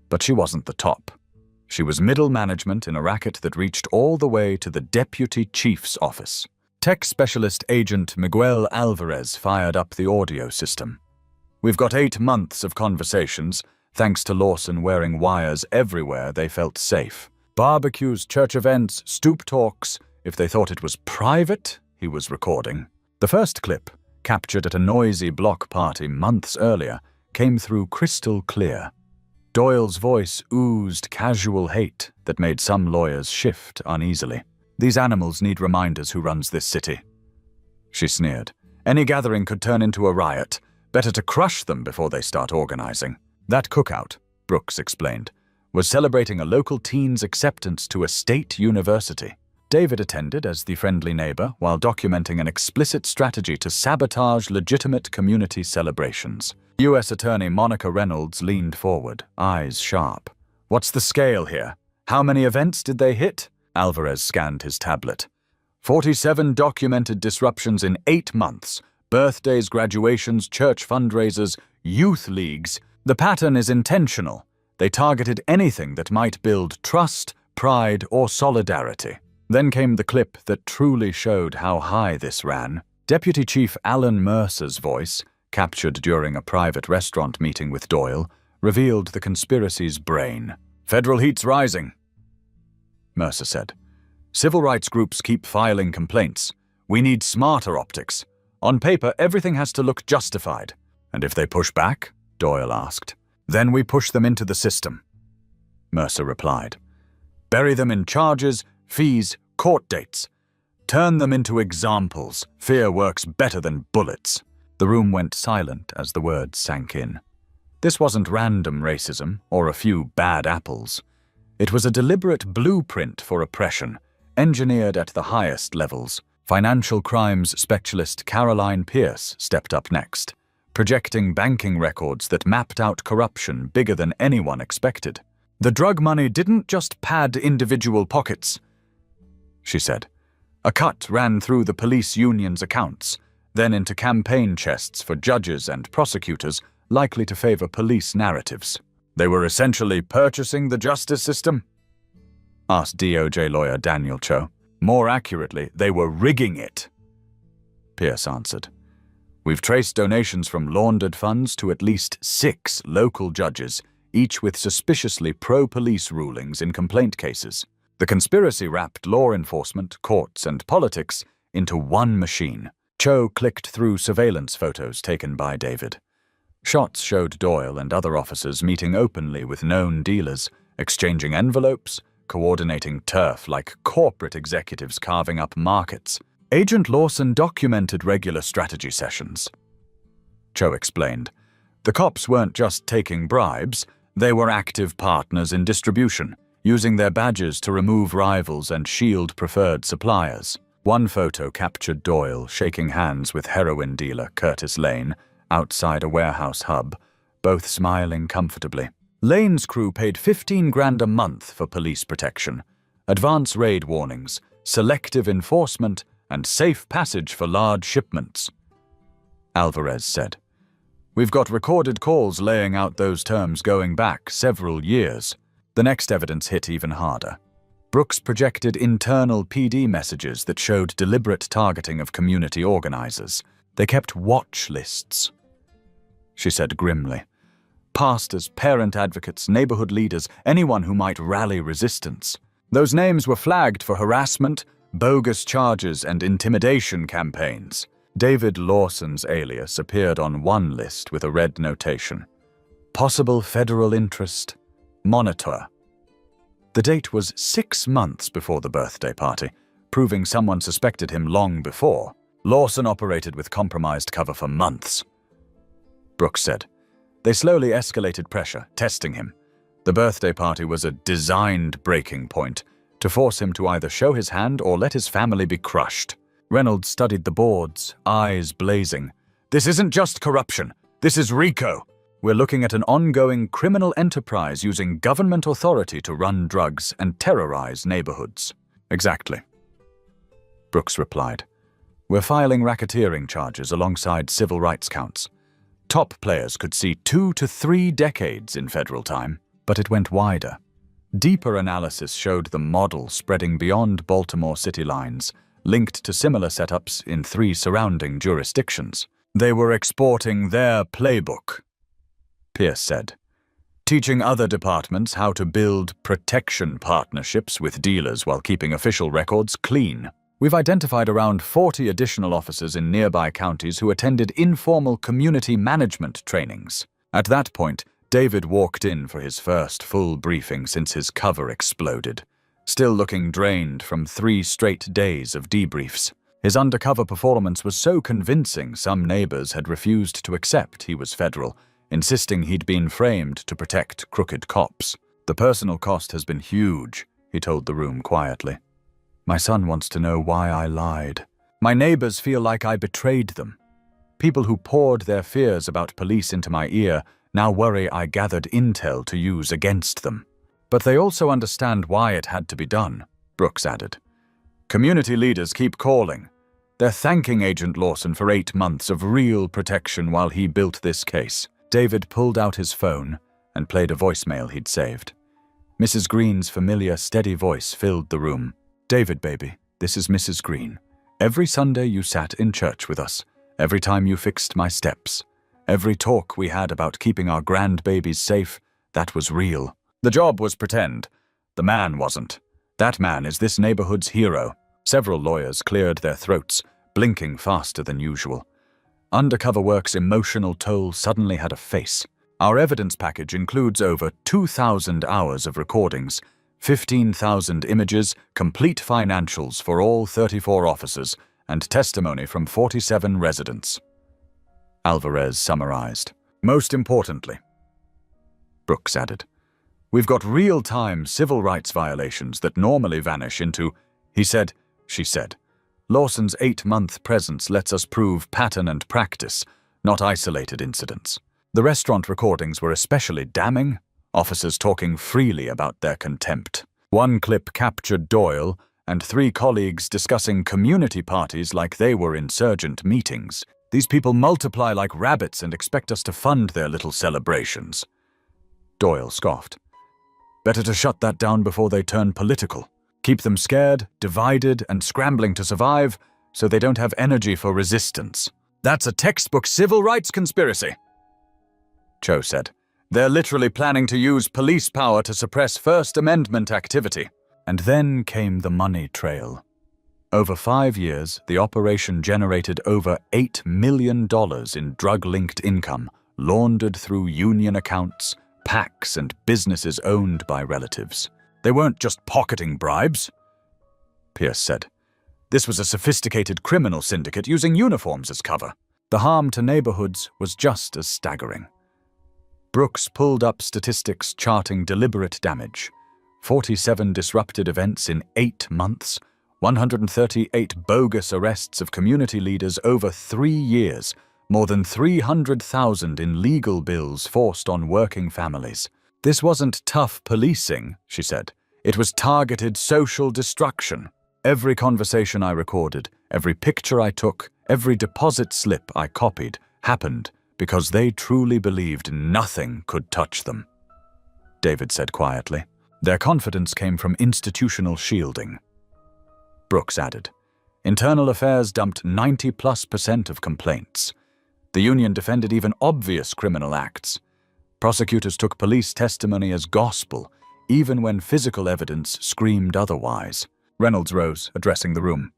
But she wasn't the top. She was middle management in a racket that reached all the way to the deputy chief's office. Tech specialist agent Miguel Alvarez fired up the audio system. "We've got 8 months of conversations, thanks to Lawson wearing wires everywhere they felt safe. Barbecues, church events, stoop talks. If they thought it was private, he was recording." The first clip, captured at a noisy block party months earlier, came through crystal clear. Doyle's voice oozed casual hate that made some lawyers shift uneasily. "These animals need reminders who runs this city," she sneered. "Any gathering could turn into a riot. Better to crush them before they start organizing." That cookout, Brooks explained, was celebrating a local teen's acceptance to a state university. David attended as the friendly neighbor while documenting an explicit strategy to sabotage legitimate community celebrations. U.S. Attorney Monica Reynolds leaned forward, eyes sharp. "What's the scale here? How many events did they hit?" Alvarez scanned his tablet. 47 documented disruptions in 8 months. Birthdays, graduations, church fundraisers, youth leagues. The pattern is intentional. They targeted anything that might build trust, pride, or solidarity. Then came the clip that truly showed how high this ran. Deputy Chief Alan Mercer's voice, captured during a private restaurant meeting with Doyle, revealed the conspiracy's brain. "Federal heat's rising," Mercer said. "Civil rights groups keep filing complaints. We need smarter optics. On paper, everything has to look justified." "And if they push back?" Doyle asked. "Then we push them into the system," Mercer replied. "Bury them in charges, fees, court dates. Turn them into examples. Fear works better than bullets." The room went silent as the words sank in. This wasn't random racism or a few bad apples. It was a deliberate blueprint for oppression, engineered at the highest levels. Financial crimes specialist Caroline Pierce stepped up next, projecting banking records that mapped out corruption bigger than anyone expected. "The drug money didn't just pad individual pockets," she said. "A cut ran through the police union's accounts, then into campaign chests for judges and prosecutors likely to favor police narratives." "They were essentially purchasing the justice system?" asked DOJ lawyer Daniel Cho. "More accurately, they were rigging it," Pierce answered. "We've traced donations from laundered funds to at least 6 local judges, each with suspiciously pro-police rulings in complaint cases. The conspiracy wrapped law enforcement, courts, and politics into one machine." Cho clicked through surveillance photos taken by David. Shots showed Doyle and other officers meeting openly with known dealers, exchanging envelopes, coordinating turf like corporate executives carving up markets. Agent Lawson documented regular strategy sessions, Cho explained. The cops weren't just taking bribes, they were active partners in distribution, using their badges to remove rivals and shield preferred suppliers. One photo captured Doyle shaking hands with heroin dealer Curtis Lane outside a warehouse hub, both smiling comfortably. Lane's crew paid $15,000 a month for police protection, advance raid warnings, selective enforcement, and safe passage for large shipments, Alvarez said. "We've got recorded calls laying out those terms going back several years." The next evidence hit even harder. Brooks projected internal PD messages that showed deliberate targeting of community organizers. "They kept watch lists," she said grimly. "Pastors, parent advocates, neighborhood leaders, anyone who might rally resistance. Those names were flagged for harassment, bogus charges, and intimidation campaigns." David Lawson's alias appeared on one list with a red notation. "Possible federal interest. Monitor." The date was 6 months before the birthday party, proving someone suspected him long before. "Lawson operated with compromised cover for months," Brooks said. "They slowly escalated pressure, testing him. The birthday party was a designed breaking point to force him to either show his hand or let his family be crushed." Reynolds studied the boards, eyes blazing. "This isn't just corruption. This is RICO. We're looking at an ongoing criminal enterprise using government authority to run drugs and terrorize neighborhoods." "Exactly," Brooks replied. "We're filing racketeering charges alongside civil rights counts. Top players could see 2 to 3 decades in federal time, but it went wider. Deeper analysis showed the model spreading beyond Baltimore city lines, linked to similar setups in 3 surrounding jurisdictions. They were exporting their playbook, Pierce said, teaching other departments how to build protection partnerships with dealers while keeping official records clean. We've identified around 40 additional officers in nearby counties who attended informal community management trainings. At that point, David walked in for his first full briefing since his cover exploded, still looking drained from 3 straight days of debriefs. His undercover performance was so convincing some neighbors had refused to accept he was federal, insisting he'd been framed to protect crooked cops. "The personal cost has been huge," he told the room quietly. "My son wants to know why I lied. My neighbors feel like I betrayed them. People who poured their fears about police into my ear now worry I gathered intel to use against them. But they also understand why it had to be done," Brooks added. "Community leaders keep calling. They're thanking Agent Lawson for 8 months of real protection while he built this case." David pulled out his phone and played a voicemail he'd saved. Mrs. Green's familiar, steady voice filled the room. "David, baby, this is Mrs. Green. Every Sunday you sat in church with us. Every time you fixed my steps. Every talk we had about keeping our grandbabies safe, that was real. The job was pretend. The man wasn't. That man is this neighborhood's hero." Several lawyers cleared their throats, blinking faster than usual. Undercover work's emotional toll suddenly had a face. "Our evidence package includes over 2,000 hours of recordings, 15,000 images, complete financials for all 34 officers, and testimony from 47 residents," Alvarez summarized. "Most importantly," Brooks added, "we've got real-time civil rights violations that normally vanish into," he said, she said. "Lawson's 8-month presence lets us prove pattern and practice, not isolated incidents." The restaurant recordings were especially damning, officers talking freely about their contempt. One clip captured Doyle and 3 colleagues discussing community parties like they were insurgent meetings. "These people multiply like rabbits and expect us to fund their little celebrations," Doyle scoffed. "Better to shut that down before they turn political. Keep them scared, divided, and scrambling to survive so they don't have energy for resistance." "That's a textbook civil rights conspiracy," Cho said. "They're literally planning to use police power to suppress First Amendment activity." And then came the money trail. Over 5 years, the operation generated over $8 million in drug-linked income, laundered through union accounts, PACs, and businesses owned by relatives. "They weren't just pocketing bribes," Pierce said. "This was a sophisticated criminal syndicate using uniforms as cover." The harm to neighborhoods was just as staggering. Brooks pulled up statistics charting deliberate damage. 47 disrupted events in 8 months, 138 bogus arrests of community leaders over 3 years, more than 300,000 in legal bills forced on working families. "This wasn't tough policing," she said. "It was targeted social destruction. Every conversation I recorded, every picture I took, every deposit slip I copied happened because they truly believed nothing could touch them," David said quietly. "Their confidence came from institutional shielding," Brooks added. "Internal Affairs dumped 90+% of complaints. The union defended even obvious criminal acts. Prosecutors took police testimony as gospel, even when physical evidence screamed otherwise." Reynolds rose, addressing the room.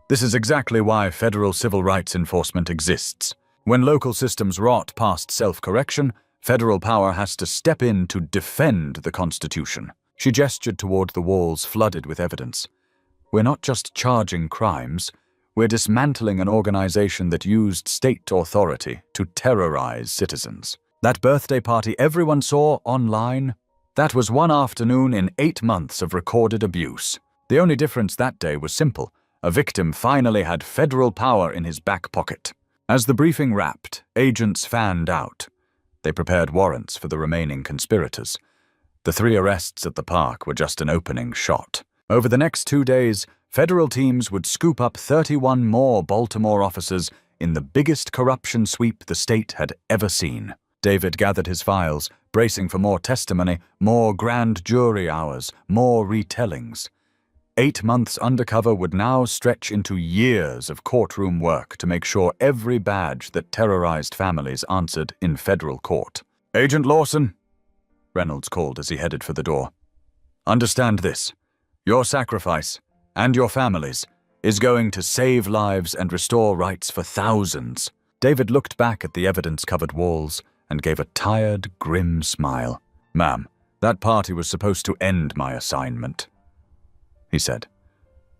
"This is exactly why federal civil rights enforcement exists. When local systems rot past self-correction, federal power has to step in to defend the Constitution." She gestured toward the walls flooded with evidence. "We're not just charging crimes, we're dismantling an organization that used state authority to terrorize citizens. That birthday party everyone saw online, that was one afternoon in 8 months of recorded abuse. The only difference that day was simple. A victim finally had federal power in his back pocket." As the briefing wrapped, agents fanned out. They prepared warrants for the remaining conspirators. The 3 arrests at the park were just an opening shot. Over the next 2 days, federal teams would scoop up 31 more Baltimore officers in the biggest corruption sweep the state had ever seen. David gathered his files, bracing for more testimony, more grand jury hours, more retellings. 8 months undercover would now stretch into years of courtroom work to make sure every badge that terrorized families answered in federal court. "Agent Lawson," Reynolds called as he headed for the door. "Understand this. Your sacrifice, and your families, is going to save lives and restore rights for thousands." David looked back at the evidence-covered walls and gave a tired, grim smile. "Ma'am, that party was supposed to end my assignment," he said.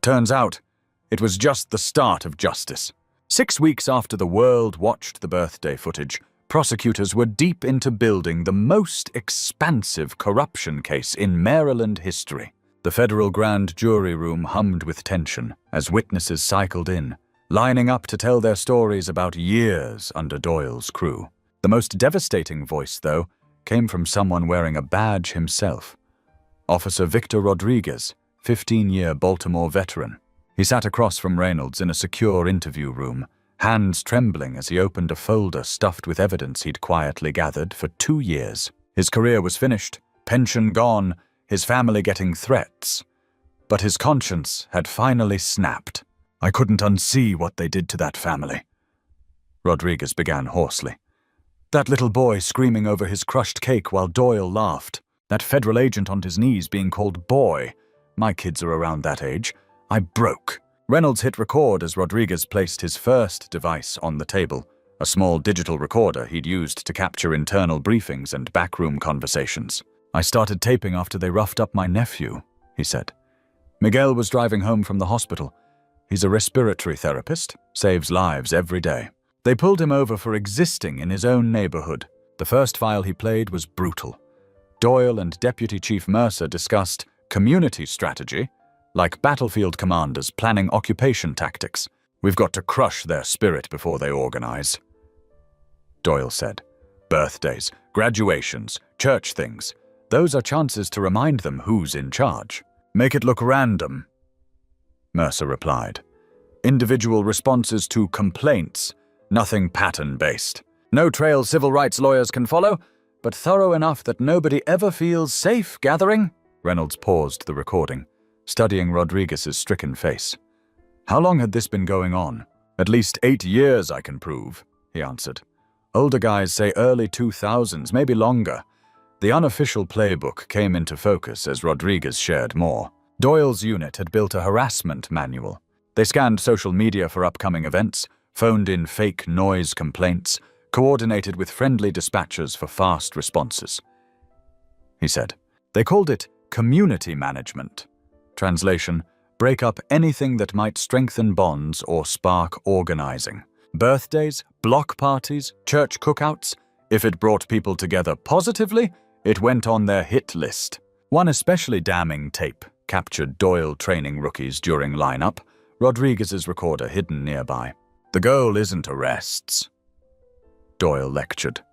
"Turns out, it was just the start of justice." 6 weeks after the world watched the birthday footage, prosecutors were deep into building the most expansive corruption case in Maryland history. The federal grand jury room hummed with tension as witnesses cycled in, lining up to tell their stories about years under Doyle's crew. The most devastating voice, though, came from someone wearing a badge himself. Officer Victor Rodriguez, 15-year Baltimore veteran. He sat across from Reynolds in a secure interview room, hands trembling as he opened a folder stuffed with evidence he'd quietly gathered for 2 years. His career was finished, pension gone, his family getting threats. But his conscience had finally snapped. "I couldn't unsee what they did to that family," Rodriguez began hoarsely. "That little boy screaming over his crushed cake while Doyle laughed. That federal agent on his knees being called boy. My kids are around that age. I broke." Reynolds hit record as Rodriguez placed his first device on the table, a small digital recorder he'd used to capture internal briefings and backroom conversations. "I started taping after they roughed up my nephew," he said. "Miguel was driving home from the hospital. He's a respiratory therapist, saves lives every day. They pulled him over for existing in his own neighborhood. The first file he played was brutal. Doyle and Deputy Chief Mercer discussed community strategy, like battlefield commanders planning occupation tactics. We've got to crush their spirit before they organize," Doyle said. "Birthdays, graduations, church things. Those are chances to remind them who's in charge. Make it look random," Mercer replied. "Individual responses to complaints, nothing pattern-based. No trail civil rights lawyers can follow, but thorough enough that nobody ever feels safe gathering." Reynolds paused the recording, studying Rodriguez's stricken face. "How long had this been going on?" "At least 8 years, I can prove," he answered. "Older guys say early 2000s, maybe longer." The unofficial playbook came into focus as Rodriguez shared more. Doyle's unit had built a harassment manual. They scanned social media for upcoming events, phoned in fake noise complaints, coordinated with friendly dispatchers for fast responses. He said, "They called it community management." Translation, break up anything that might strengthen bonds or spark organizing. Birthdays, block parties, church cookouts. If it brought people together positively, it went on their hit list. One especially damning tape captured Doyle training rookies during lineup, Rodriguez's recorder hidden nearby. "The goal isn't arrests," Doyle lectured.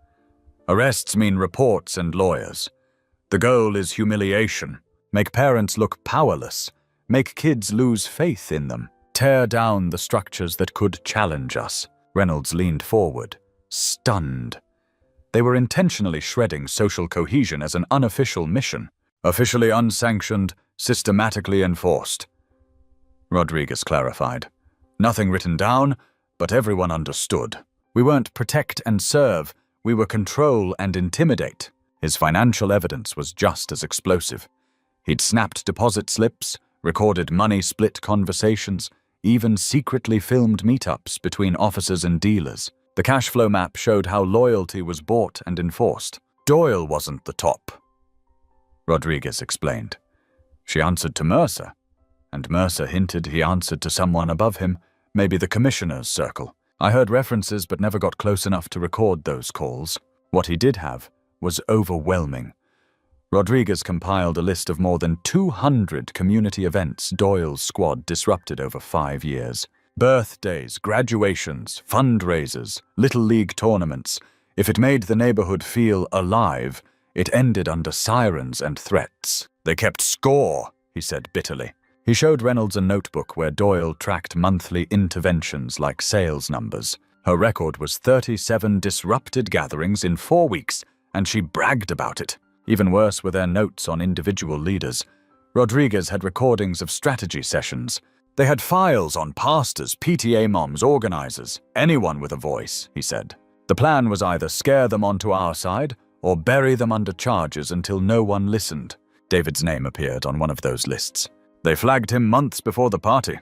"Arrests mean reports and lawyers. The goal is humiliation. Make parents look powerless. Make kids lose faith in them. Tear down the structures that could challenge us." Reynolds leaned forward, stunned. They were intentionally shredding social cohesion as an unofficial mission. "Officially unsanctioned, systematically enforced," Rodriguez clarified. "Nothing written down, but everyone understood. We weren't protect and serve, we were control and intimidate." His financial evidence was just as explosive. He'd snapped deposit slips, recorded money split conversations, even secretly filmed meetups between officers and dealers. The cash flow map showed how loyalty was bought and enforced. "Doyle wasn't the top," Rodriguez explained. "She answered to Mercer, and Mercer hinted he answered to someone above him, maybe the commissioner's circle. I heard references but never got close enough to record those calls. What he did have was overwhelming." Rodriguez compiled a list of more than 200 community events Doyle's squad disrupted over 5 years. Birthdays, graduations, fundraisers, Little League tournaments. If it made the neighborhood feel alive, it ended under sirens and threats. "They kept score," he said bitterly. He showed Reynolds a notebook where Doyle tracked monthly interventions like sales numbers. Her record was 37 disrupted gatherings in 4 weeks, and she bragged about it. Even worse were their notes on individual leaders. Rodriguez had recordings of strategy sessions. They had files on pastors, PTA moms, organizers, anyone with a voice, he said. The plan was either scare them onto our side or bury them under charges until no one listened. David's name appeared on one of those lists. They flagged him months before the party,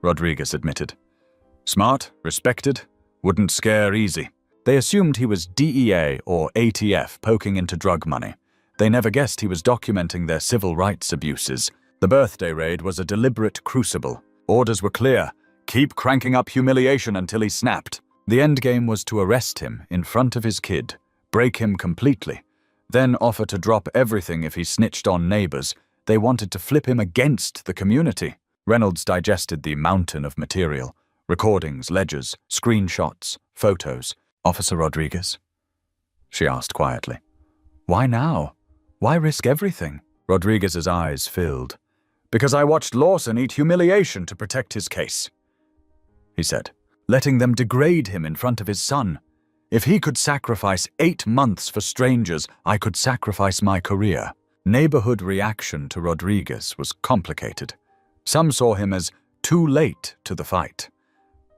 Rodriguez admitted. Smart, respected, wouldn't scare easy. They assumed he was DEA or ATF poking into drug money. They never guessed he was documenting their civil rights abuses. The birthday raid was a deliberate crucible. Orders were clear. Keep cranking up humiliation until he snapped. The endgame was to arrest him in front of his kid, break him completely, then offer to drop everything if he snitched on neighbors. They wanted to flip him against the community. Reynolds digested the mountain of material. Recordings, ledgers, screenshots, photos. Officer Rodriguez? She asked quietly. Why now? Why risk everything? Rodriguez's eyes filled. Because I watched Lawson eat humiliation to protect his case, he said, letting them degrade him in front of his son. If he could sacrifice 8 months for strangers, I could sacrifice my career. Neighborhood reaction to Rodriguez was complicated. Some saw him as too late to the fight.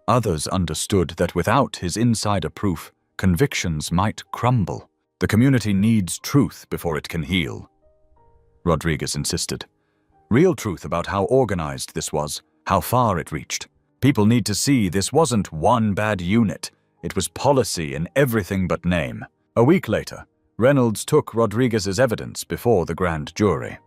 Others understood that without his insider proof, convictions might crumble. The community needs truth before it can heal, Rodriguez insisted. Real truth about how organized this was, how far it reached. People need to see this wasn't one bad unit. It was policy in everything but name. A week later, Reynolds took Rodriguez's evidence before the grand jury.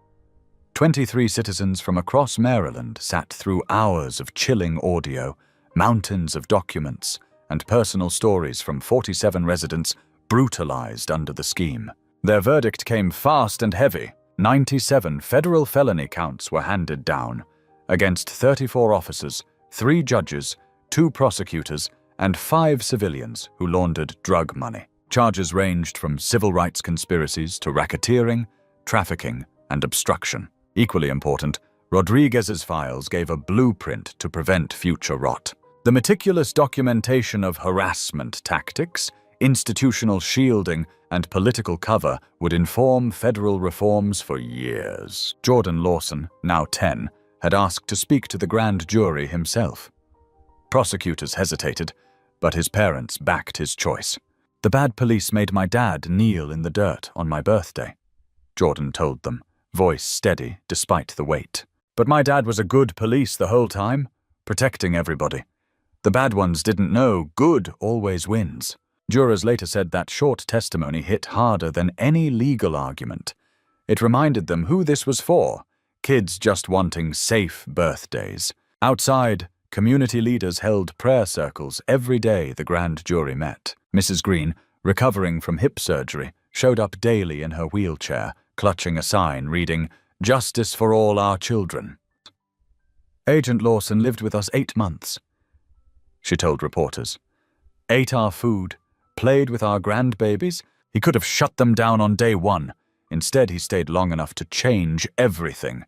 23 citizens from across Maryland sat through hours of chilling audio, mountains of documents, and personal stories from 47 residents brutalized under the scheme. Their verdict came fast and heavy. 97 federal felony counts were handed down against 34 officers, 3 judges, 2 prosecutors, and 5 civilians who laundered drug money. Charges ranged from civil rights conspiracies to racketeering, trafficking, and obstruction. Equally important, Rodriguez's files gave a blueprint to prevent future rot. The meticulous documentation of harassment tactics, institutional shielding, and political cover would inform federal reforms for years. Jordan Lawson, now 10, had asked to speak to the grand jury himself. Prosecutors hesitated, but his parents backed his choice. The bad police made my dad kneel in the dirt on my birthday, Jordan told them, voice steady despite the weight. But my dad was a good police the whole time, protecting everybody. The bad ones didn't know good always wins. Jurors later said that short testimony hit harder than any legal argument. It reminded them who this was for, kids just wanting safe birthdays. Outside, community leaders held prayer circles every day the grand jury met. Mrs. Green, recovering from hip surgery, showed up daily in her wheelchair, clutching a sign reading, "Justice for all our children." Agent Lawson lived with us 8 months, she told reporters. Ate our food, played with our grandbabies. He could have shut them down on day 1. Instead, he stayed long enough to change everything.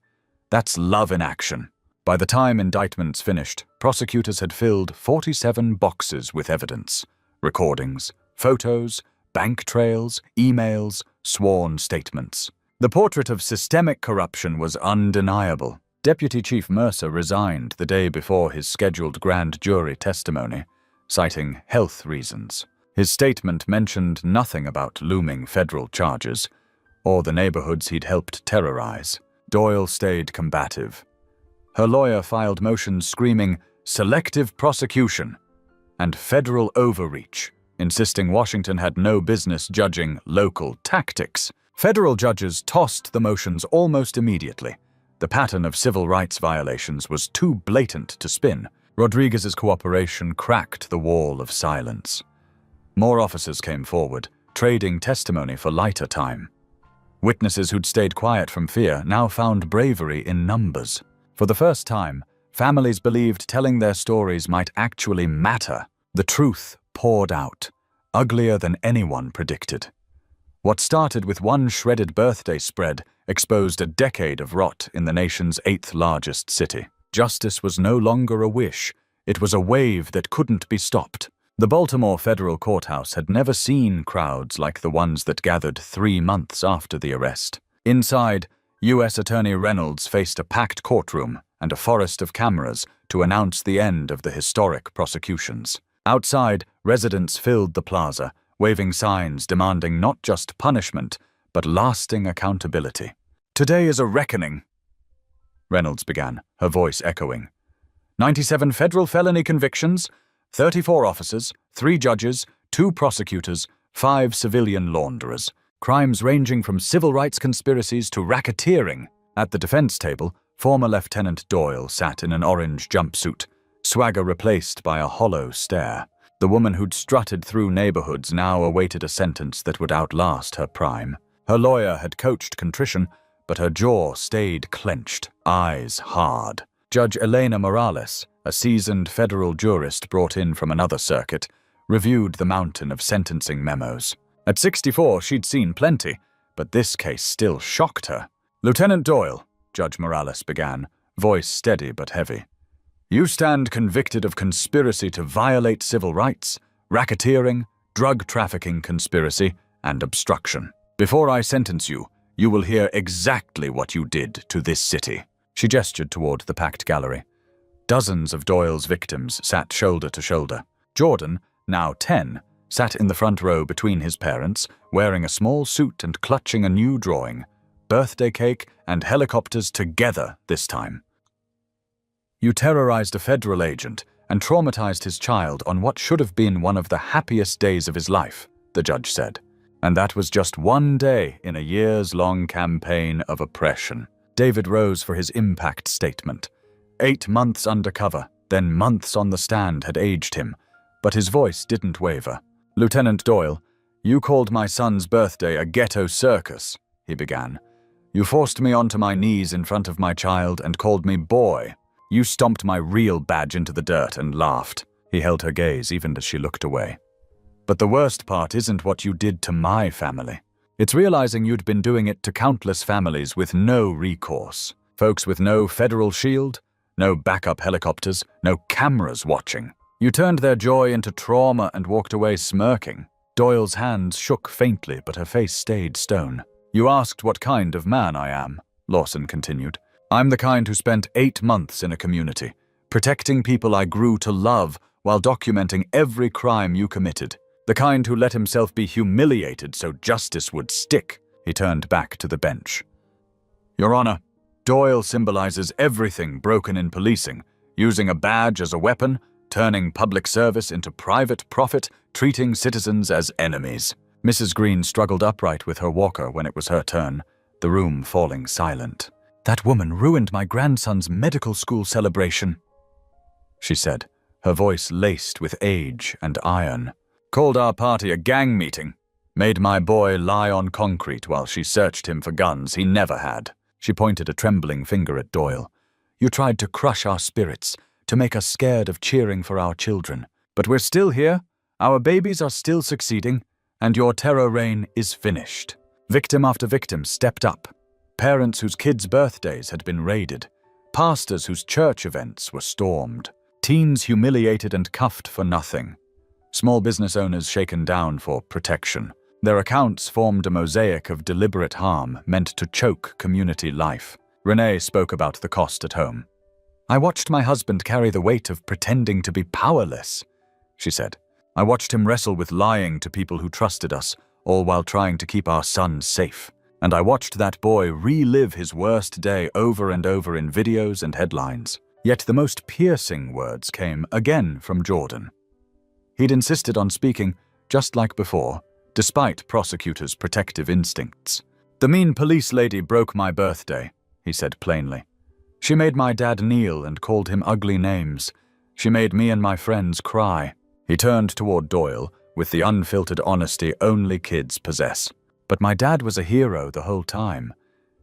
That's love in action. By the time indictments finished, prosecutors had filled 47 boxes with evidence. Recordings, photos, bank trails, emails, sworn statements. The portrait of systemic corruption was undeniable. Deputy Chief Mercer resigned the day before his scheduled grand jury testimony, citing health reasons. His statement mentioned nothing about looming federal charges or the neighborhoods he'd helped terrorize. Doyle stayed combative. Her lawyer filed motions screaming, "Selective prosecution," and federal overreach, insisting Washington had no business judging local tactics. Federal judges tossed the motions almost immediately. The pattern of civil rights violations was too blatant to spin. Rodriguez's cooperation cracked the wall of silence. More officers came forward, trading testimony for lighter time. Witnesses who'd stayed quiet from fear now found bravery in numbers. For the first time, families believed telling their stories might actually matter. The truth poured out, uglier than anyone predicted. What started with one shredded birthday spread exposed a decade of rot in the nation's 8th largest city. Justice was no longer a wish, It was a wave that couldn't be stopped. The Baltimore federal courthouse had never seen crowds like the ones that gathered 3 months after the arrest. Inside, U.S. Attorney Reynolds faced a packed courtroom and a forest of cameras to announce the end of the historic prosecutions. Outside, residents filled the plaza, waving signs demanding not just punishment, but lasting accountability. "Today is a reckoning," Reynolds began, her voice echoing. 97 federal felony convictions, 34 officers, 3 judges, 2 prosecutors, 5 civilian launderers. Crimes ranging from civil rights conspiracies to racketeering. At the defense table, former Lieutenant Doyle sat in an orange jumpsuit, swagger replaced by a hollow stare. The woman who'd strutted through neighborhoods now awaited a sentence that would outlast her prime. Her lawyer had coached contrition, but her jaw stayed clenched, eyes hard. Judge Elena Morales, a seasoned federal jurist brought in from another circuit, reviewed the mountain of sentencing memos. At 64, she'd seen plenty, but this case still shocked her. "Lieutenant Doyle," Judge Morales began, voice steady but heavy, "you stand convicted of conspiracy to violate civil rights, racketeering, drug trafficking conspiracy, and obstruction. Before I sentence you, you will hear exactly what you did to this city." She gestured toward the packed gallery. Dozens of Doyle's victims sat shoulder to shoulder. Jordan, now 10, sat in the front row between his parents, wearing a small suit and clutching a new drawing. Birthday cake and helicopters together this time. "You terrorized a federal agent and traumatized his child on what should have been one of the happiest days of his life," the judge said. "And that was just one day in a years-long campaign of oppression." David rose for his impact statement. 8 months undercover, then months on the stand had aged him, but his voice didn't waver. "Lieutenant Doyle, you called my son's birthday a ghetto circus," he began. "You forced me onto my knees in front of my child and called me boy. You stomped my real badge into the dirt and laughed." He held her gaze even as she looked away. "But the worst part isn't what you did to my family. It's realizing you'd been doing it to countless families with no recourse. Folks with no federal shield, no backup helicopters, no cameras watching. You turned their joy into trauma and walked away smirking." Doyle's hands shook faintly, but her face stayed stone. "You asked what kind of man I am," Lawson continued. "I'm the kind who spent 8 months in a community, protecting people I grew to love while documenting every crime you committed. The kind who let himself be humiliated so justice would stick." He turned back to the bench. "Your Honor, Doyle symbolizes everything broken in policing, using a badge as a weapon, turning public service into private profit, treating citizens as enemies." Mrs. Green struggled upright with her walker when it was her turn, the room falling silent. "That woman ruined my grandson's medical school celebration," she said, her voice laced with age and iron. "Called our party a gang meeting. Made my boy lie on concrete while she searched him for guns he never had." She pointed a trembling finger at Doyle. "You tried to crush our spirits, to make us scared of cheering for our children. But we're still here, our babies are still succeeding, and your terror reign is finished." Victim after victim stepped up. Parents whose kids' birthdays had been raided. Pastors whose church events were stormed. Teens humiliated and cuffed for nothing. Small business owners shaken down for protection. Their accounts formed a mosaic of deliberate harm meant to choke community life. Renee spoke about the cost at home. "I watched my husband carry the weight of pretending to be powerless," she said. "I watched him wrestle with lying to people who trusted us, all while trying to keep our son safe. And I watched that boy relive his worst day over and over in videos and headlines. Yet the most piercing words came again from Jordan. He'd insisted on speaking, just like before, despite prosecutors' protective instincts. "The mean police lady broke my birthday," he said plainly. "She made my dad kneel and called him ugly names. She made me and my friends cry." He turned toward Doyle with the unfiltered honesty only kids possess. "But my dad was a hero the whole time.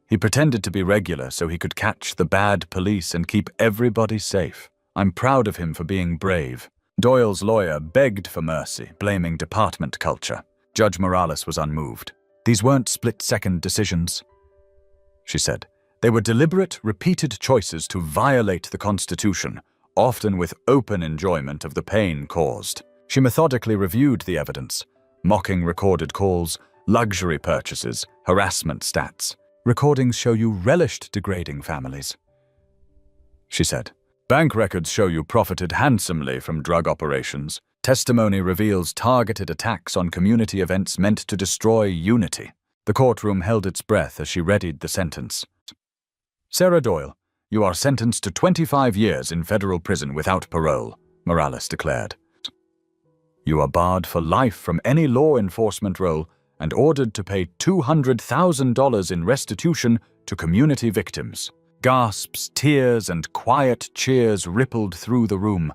He pretended to be regular so he could catch the bad police and keep everybody safe. I'm proud of him for being brave." Doyle's lawyer begged for mercy, blaming department culture. Judge Morales was unmoved. "These weren't split-second decisions," she said. "They were deliberate, repeated choices to violate the Constitution, often with open enjoyment of the pain caused. She methodically reviewed the evidence, mocking recorded calls, luxury purchases, harassment stats. "Recordings show you relished degrading families," she said. "Bank records show you profited handsomely from drug operations. Testimony reveals targeted attacks on community events meant to destroy unity." The courtroom held its breath as she readied the sentence. "Sarah Doyle, you are sentenced to 25 years in federal prison without parole," Morales declared. "You are barred for life from any law enforcement role and ordered to pay $200,000 in restitution to community victims." Gasps, tears, and quiet cheers rippled through the room.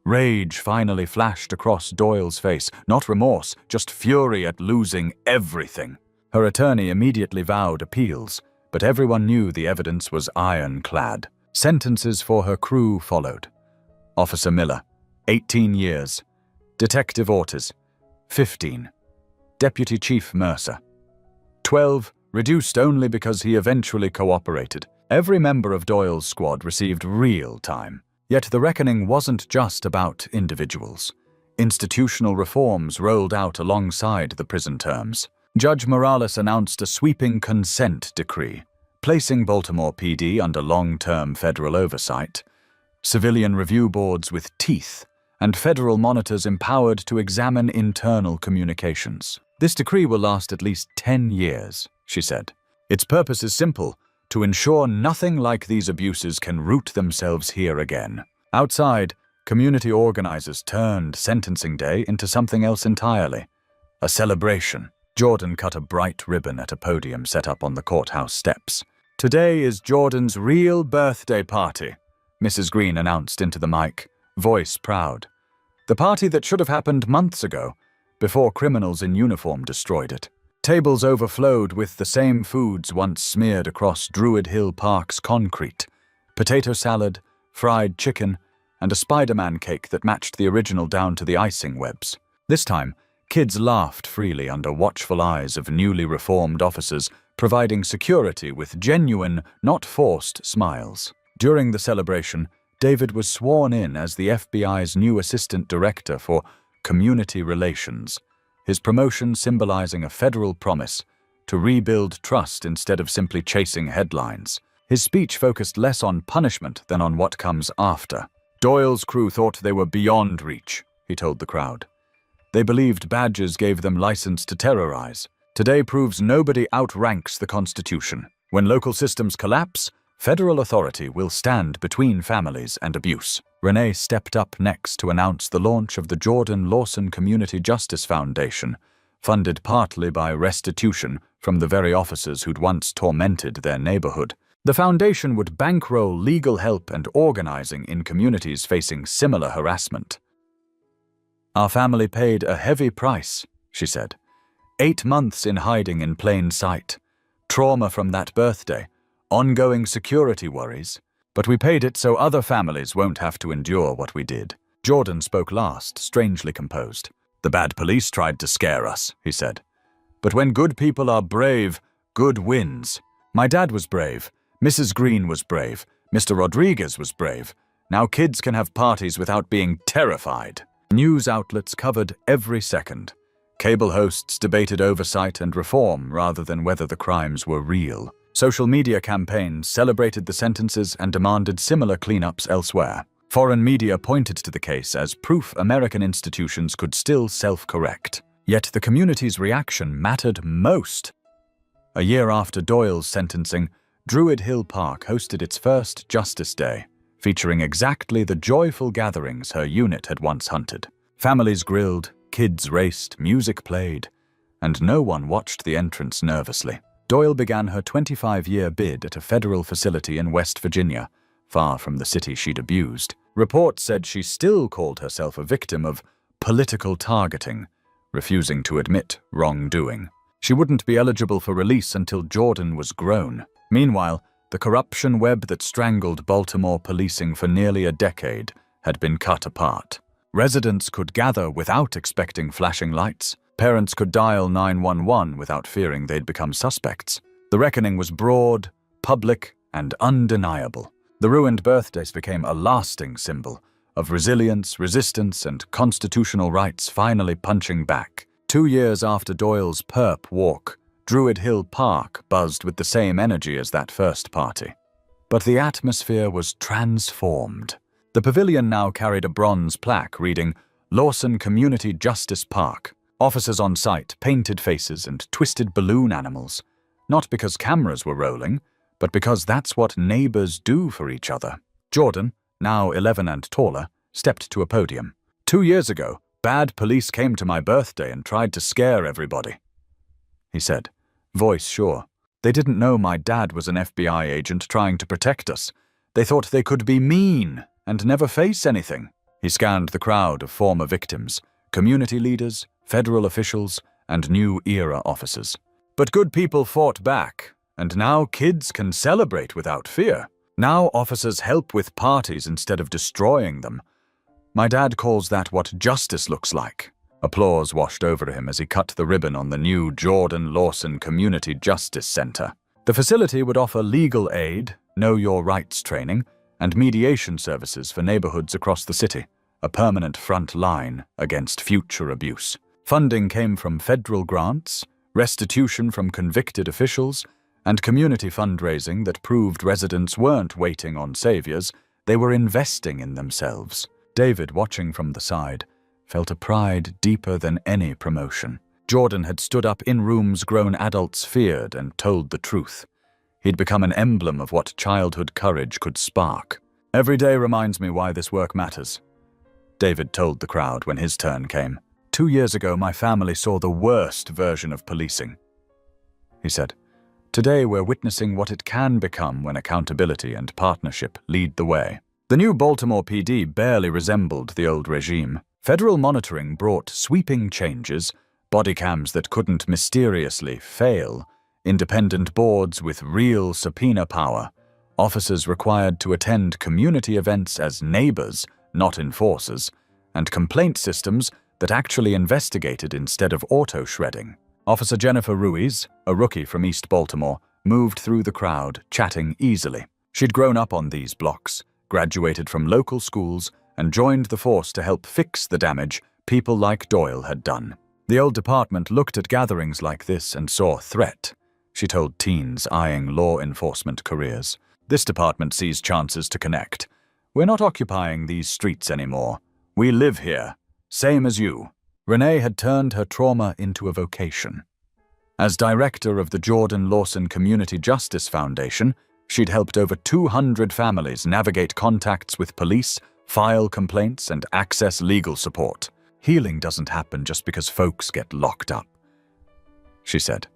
Rage finally flashed across Doyle's face, not remorse, just fury at losing everything. Her attorney immediately vowed appeals, but everyone knew the evidence was ironclad. Sentences for her crew followed. Officer Miller, 18 years. Detective Ortiz, 15. Deputy Chief Mercer, 12, reduced only because he eventually cooperated. Every member of Doyle's squad received real time. Yet the reckoning wasn't just about individuals. Institutional reforms rolled out alongside the prison terms. Judge Morales announced a sweeping consent decree, placing Baltimore PD under long-term federal oversight, civilian review boards with teeth, and federal monitors empowered to examine internal communications. "This decree will last at least 10 years, she said. "Its purpose is simple: to ensure nothing like these abuses can root themselves here again." Outside, community organizers turned sentencing day into something else entirely. A celebration. Jordan cut a bright ribbon at a podium set up on the courthouse steps. "Today is Jordan's real birthday party," Mrs. Green announced into the mic, voice proud. "The party that should have happened months ago, before criminals in uniform destroyed it." Tables overflowed with the same foods once smeared across Druid Hill Park's concrete: potato salad, fried chicken, and a Spider-Man cake that matched the original down to the icing webs. This time, kids laughed freely under watchful eyes of newly reformed officers, providing security with genuine, not forced smiles. During the celebration, David was sworn in as the FBI's new Assistant Director for Community Relations, his promotion symbolizing a federal promise to rebuild trust instead of simply chasing headlines. His speech focused less on punishment than on what comes after. Doyle's crew thought they were beyond reach, he told the crowd. They believed badges gave them license to terrorize. Today proves nobody outranks the Constitution. When local systems collapse, federal authority will stand between families and abuse. Renee stepped up next to announce the launch of the Jordan Lawson Community Justice Foundation, funded partly by restitution from the very officers who'd once tormented their neighborhood. The foundation would bankroll legal help and organizing in communities facing similar harassment. "Our family paid a heavy price," she said. 8 months in hiding in plain sight, trauma from that birthday, ongoing security worries, but we paid it so other families won't have to endure what we did. Jordan spoke last, strangely composed. "The bad police tried to scare us," he said. "But when good people are brave, good wins. My dad was brave, Mrs. Green was brave, Mr. Rodriguez was brave. Now kids can have parties without being terrified." News outlets covered every second. Cable hosts debated oversight and reform rather than whether the crimes were real. Social media campaigns celebrated the sentences and demanded similar cleanups elsewhere. Foreign media pointed to the case as proof American institutions could still self-correct. Yet the community's reaction mattered most. A year after Doyle's sentencing, Druid Hill Park hosted its first Justice Day, featuring exactly the joyful gatherings her unit had once hunted. Families grilled, kids raced, music played, and no one watched the entrance nervously. Doyle began her 25-year bid at a federal facility in West Virginia, far from the city she'd abused. Reports said she still called herself a victim of political targeting, refusing to admit wrongdoing. She wouldn't be eligible for release until Jordan was grown. Meanwhile, the corruption web that strangled Baltimore policing for nearly a decade had been cut apart. Residents could gather without expecting flashing lights. Parents could dial 911 without fearing they'd become suspects. The reckoning was broad, public, and undeniable. The ruined birthdays became a lasting symbol of resilience, resistance, and constitutional rights finally punching back. 2 years after Doyle's Perp walk, Druid Hill Park buzzed with the same energy as that first party. But the atmosphere was transformed. The pavilion now carried a bronze plaque reading, "Lawson Community Justice Park." Officers on site, painted faces, and twisted balloon animals. Not because cameras were rolling, but because that's what neighbors do for each other. Jordan, now 11 and taller, stepped to a podium. 2 years ago, bad police came to my birthday and tried to scare everybody, he said, voice sure. They didn't know my dad was an FBI agent trying to protect us. They thought they could be mean and never face anything. He scanned the crowd of former victims, community leaders, federal officials, and new era officers. But good people fought back, and now kids can celebrate without fear. Now officers help with parties instead of destroying them. My dad calls that what justice looks like. Applause washed over him as he cut the ribbon on the new Jordan Lawson Community Justice Center. The facility would offer legal aid, know your rights training, and mediation services for neighborhoods across the city, a permanent front line against future abuse. Funding came from federal grants, restitution from convicted officials, and community fundraising that proved residents weren't waiting on saviors, they were investing in themselves. David, watching from the side, felt a pride deeper than any promotion. Jordan had stood up in rooms grown adults feared and told the truth. He'd become an emblem of what childhood courage could spark. "Every day reminds me why this work matters," David told the crowd when his turn came. 2 years ago, my family saw the worst version of policing, he said. Today, we're witnessing what it can become when accountability and partnership lead the way. The new Baltimore PD barely resembled the old regime. Federal monitoring brought sweeping changes, body cams that couldn't mysteriously fail, independent boards with real subpoena power, officers required to attend community events as neighbors, not enforcers, and complaint systems that actually investigated instead of auto-shredding. Officer Jennifer Ruiz, a rookie from East Baltimore, moved through the crowd, chatting easily. She'd grown up on these blocks, graduated from local schools, and joined the force to help fix the damage people like Doyle had done. The old department looked at gatherings like this and saw threat, she told teens eyeing law enforcement careers. This department sees chances to connect. We're not occupying these streets anymore. We live here, same as you. Renee had turned her trauma into a vocation. As director of the Jordan Lawson Community Justice Foundation, she'd helped over 200 families navigate contacts with police, file complaints, and access legal support. Healing doesn't happen just because folks get locked up, she said.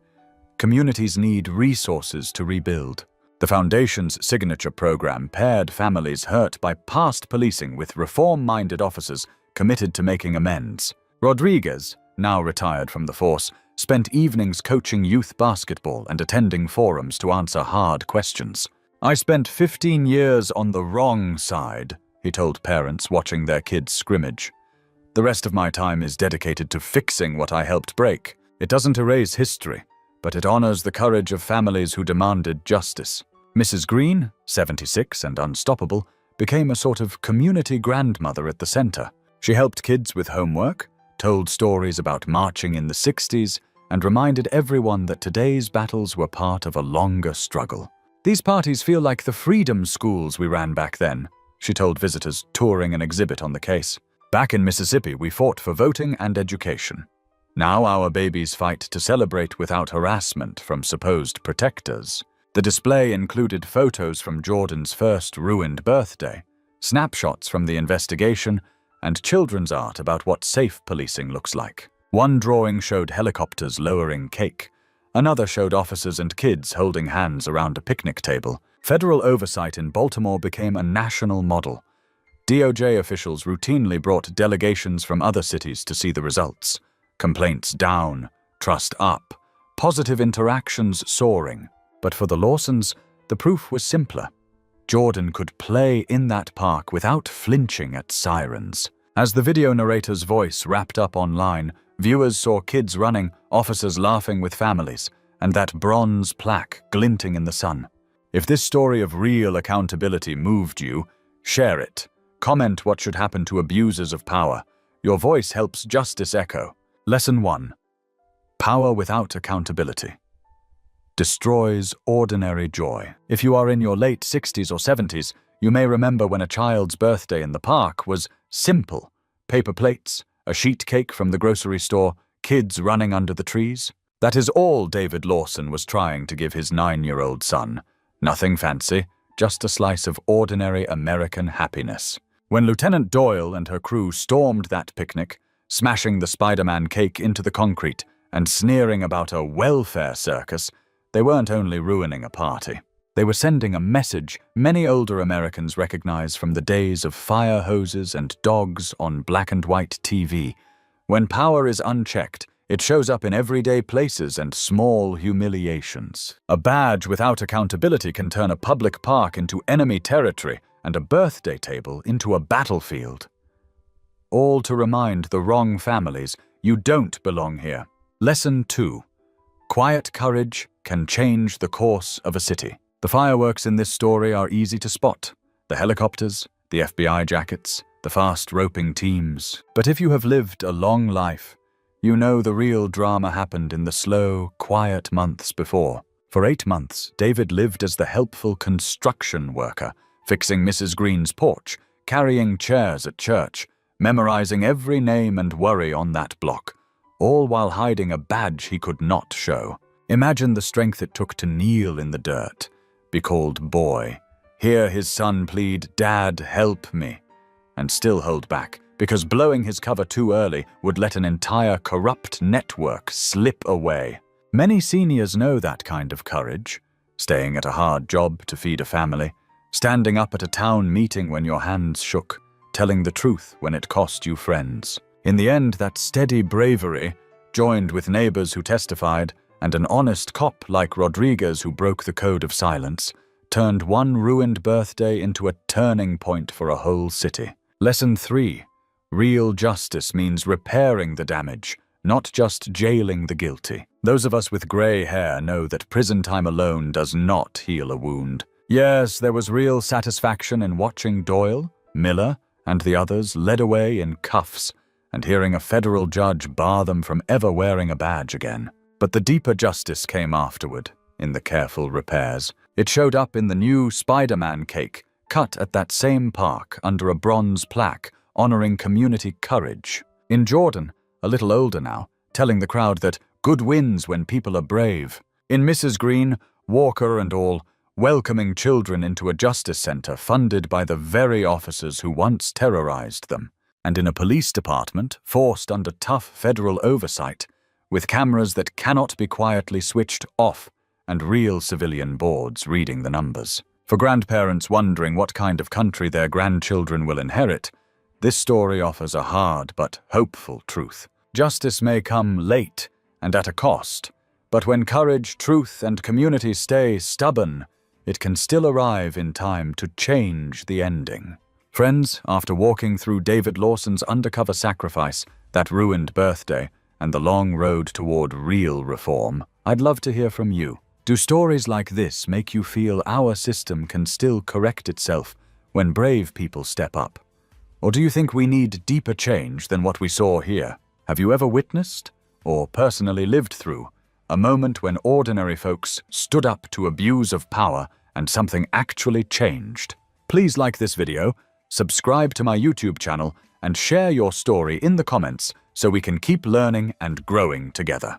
Communities need resources to rebuild. The Foundation's signature program paired families hurt by past policing with reform-minded officers committed to making amends. Rodriguez, now retired from the force, spent evenings coaching youth basketball and attending forums to answer hard questions. "I spent 15 years on the wrong side," he told parents watching their kids scrimmage. "The rest of my time is dedicated to fixing what I helped break. It doesn't erase history, but it honors the courage of families who demanded justice." Mrs. Green, 76 and unstoppable, became a sort of community grandmother at the center. She helped kids with homework, told stories about marching in the 60s, and reminded everyone that today's battles were part of a longer struggle. "These parties feel like the freedom schools we ran back then," she told visitors touring an exhibit on the case. "Back in Mississippi, we fought for voting and education. Now our babies fight to celebrate without harassment from supposed protectors." The display included photos from Jordan's first ruined birthday, snapshots from the investigation, and children's art about what safe policing looks like. One drawing showed helicopters lowering cake. Another showed officers and kids holding hands around a picnic table. Federal oversight in Baltimore became a national model. DOJ officials routinely brought delegations from other cities to see the results. Complaints down, trust up, positive interactions soaring. But for the Lawsons, the proof was simpler. Jordan could play in that park without flinching at sirens. As the video narrator's voice wrapped up online, viewers saw kids running, officers laughing with families, and that bronze plaque glinting in the sun. If this story of real accountability moved you, share it. Comment what should happen to abusers of power. Your voice helps justice echo. Lesson 1. Power without accountability destroys ordinary joy. If you are in your late 60s or 70s, you may remember when a child's birthday in the park was simple. Paper plates, a sheet cake from the grocery store, kids running under the trees. That is all David Lawson was trying to give his 9-year-old son. Nothing fancy, just a slice of ordinary American happiness. When Lieutenant Doyle and her crew stormed that picnic, smashing the Spider-Man cake into the concrete and sneering about a welfare circus, they weren't only ruining a party. They were sending a message many older Americans recognize from the days of fire hoses and dogs on black and white TV. When power is unchecked, it shows up in everyday places and small humiliations. A badge without accountability can turn a public park into enemy territory and a birthday table into a battlefield. All to remind the wrong families you don't belong here. Lesson 2. Quiet courage can change the course of a city. The fireworks in this story are easy to spot. The helicopters, the FBI jackets, the fast roping teams. But if you have lived a long life, you know the real drama happened in the slow, quiet months before. For 8 months, David lived as the helpful construction worker, fixing Mrs. Green's porch, carrying chairs at church, memorizing every name and worry on that block, all while hiding a badge he could not show. Imagine the strength it took to kneel in the dirt, be called boy, hear his son plead, "Dad, help me," and still hold back, because blowing his cover too early would let an entire corrupt network slip away. Many seniors know that kind of courage, staying at a hard job to feed a family, standing up at a town meeting when your hands shook, telling the truth when it cost you friends. In the end, that steady bravery, joined with neighbors who testified, and an honest cop like Rodriguez who broke the code of silence, turned one ruined birthday into a turning point for a whole city. Lesson 3. Real justice means repairing the damage, not just jailing the guilty. Those of us with gray hair know that prison time alone does not heal a wound. Yes, there was real satisfaction in watching Doyle, Miller, and the others led away in cuffs, and hearing a federal judge bar them from ever wearing a badge again. But the deeper justice came afterward, in the careful repairs. It showed up in the new Spider-Man cake, cut at that same park under a bronze plaque honoring community courage. In Jordan, a little older now, telling the crowd that good wins when people are brave. In Mrs. Green, Walker and all, welcoming children into a justice center funded by the very officers who once terrorized them. And in a police department forced under tough federal oversight, with cameras that cannot be quietly switched off and real civilian boards reading the numbers. For grandparents wondering what kind of country their grandchildren will inherit, this story offers a hard but hopeful truth. Justice may come late and at a cost, but when courage, truth, and community stay stubborn, it can still arrive in time to change the ending. Friends, after walking through David Lawson's undercover sacrifice, that ruined birthday, and the long road toward real reform, I'd love to hear from you. Do stories like this make you feel our system can still correct itself when brave people step up? Or do you think we need deeper change than what we saw here? Have you ever witnessed, or personally lived through, a moment when ordinary folks stood up to abuse of power and something actually changed? Please like this video, subscribe to my YouTube channel, and share your story in the comments so we can keep learning and growing together.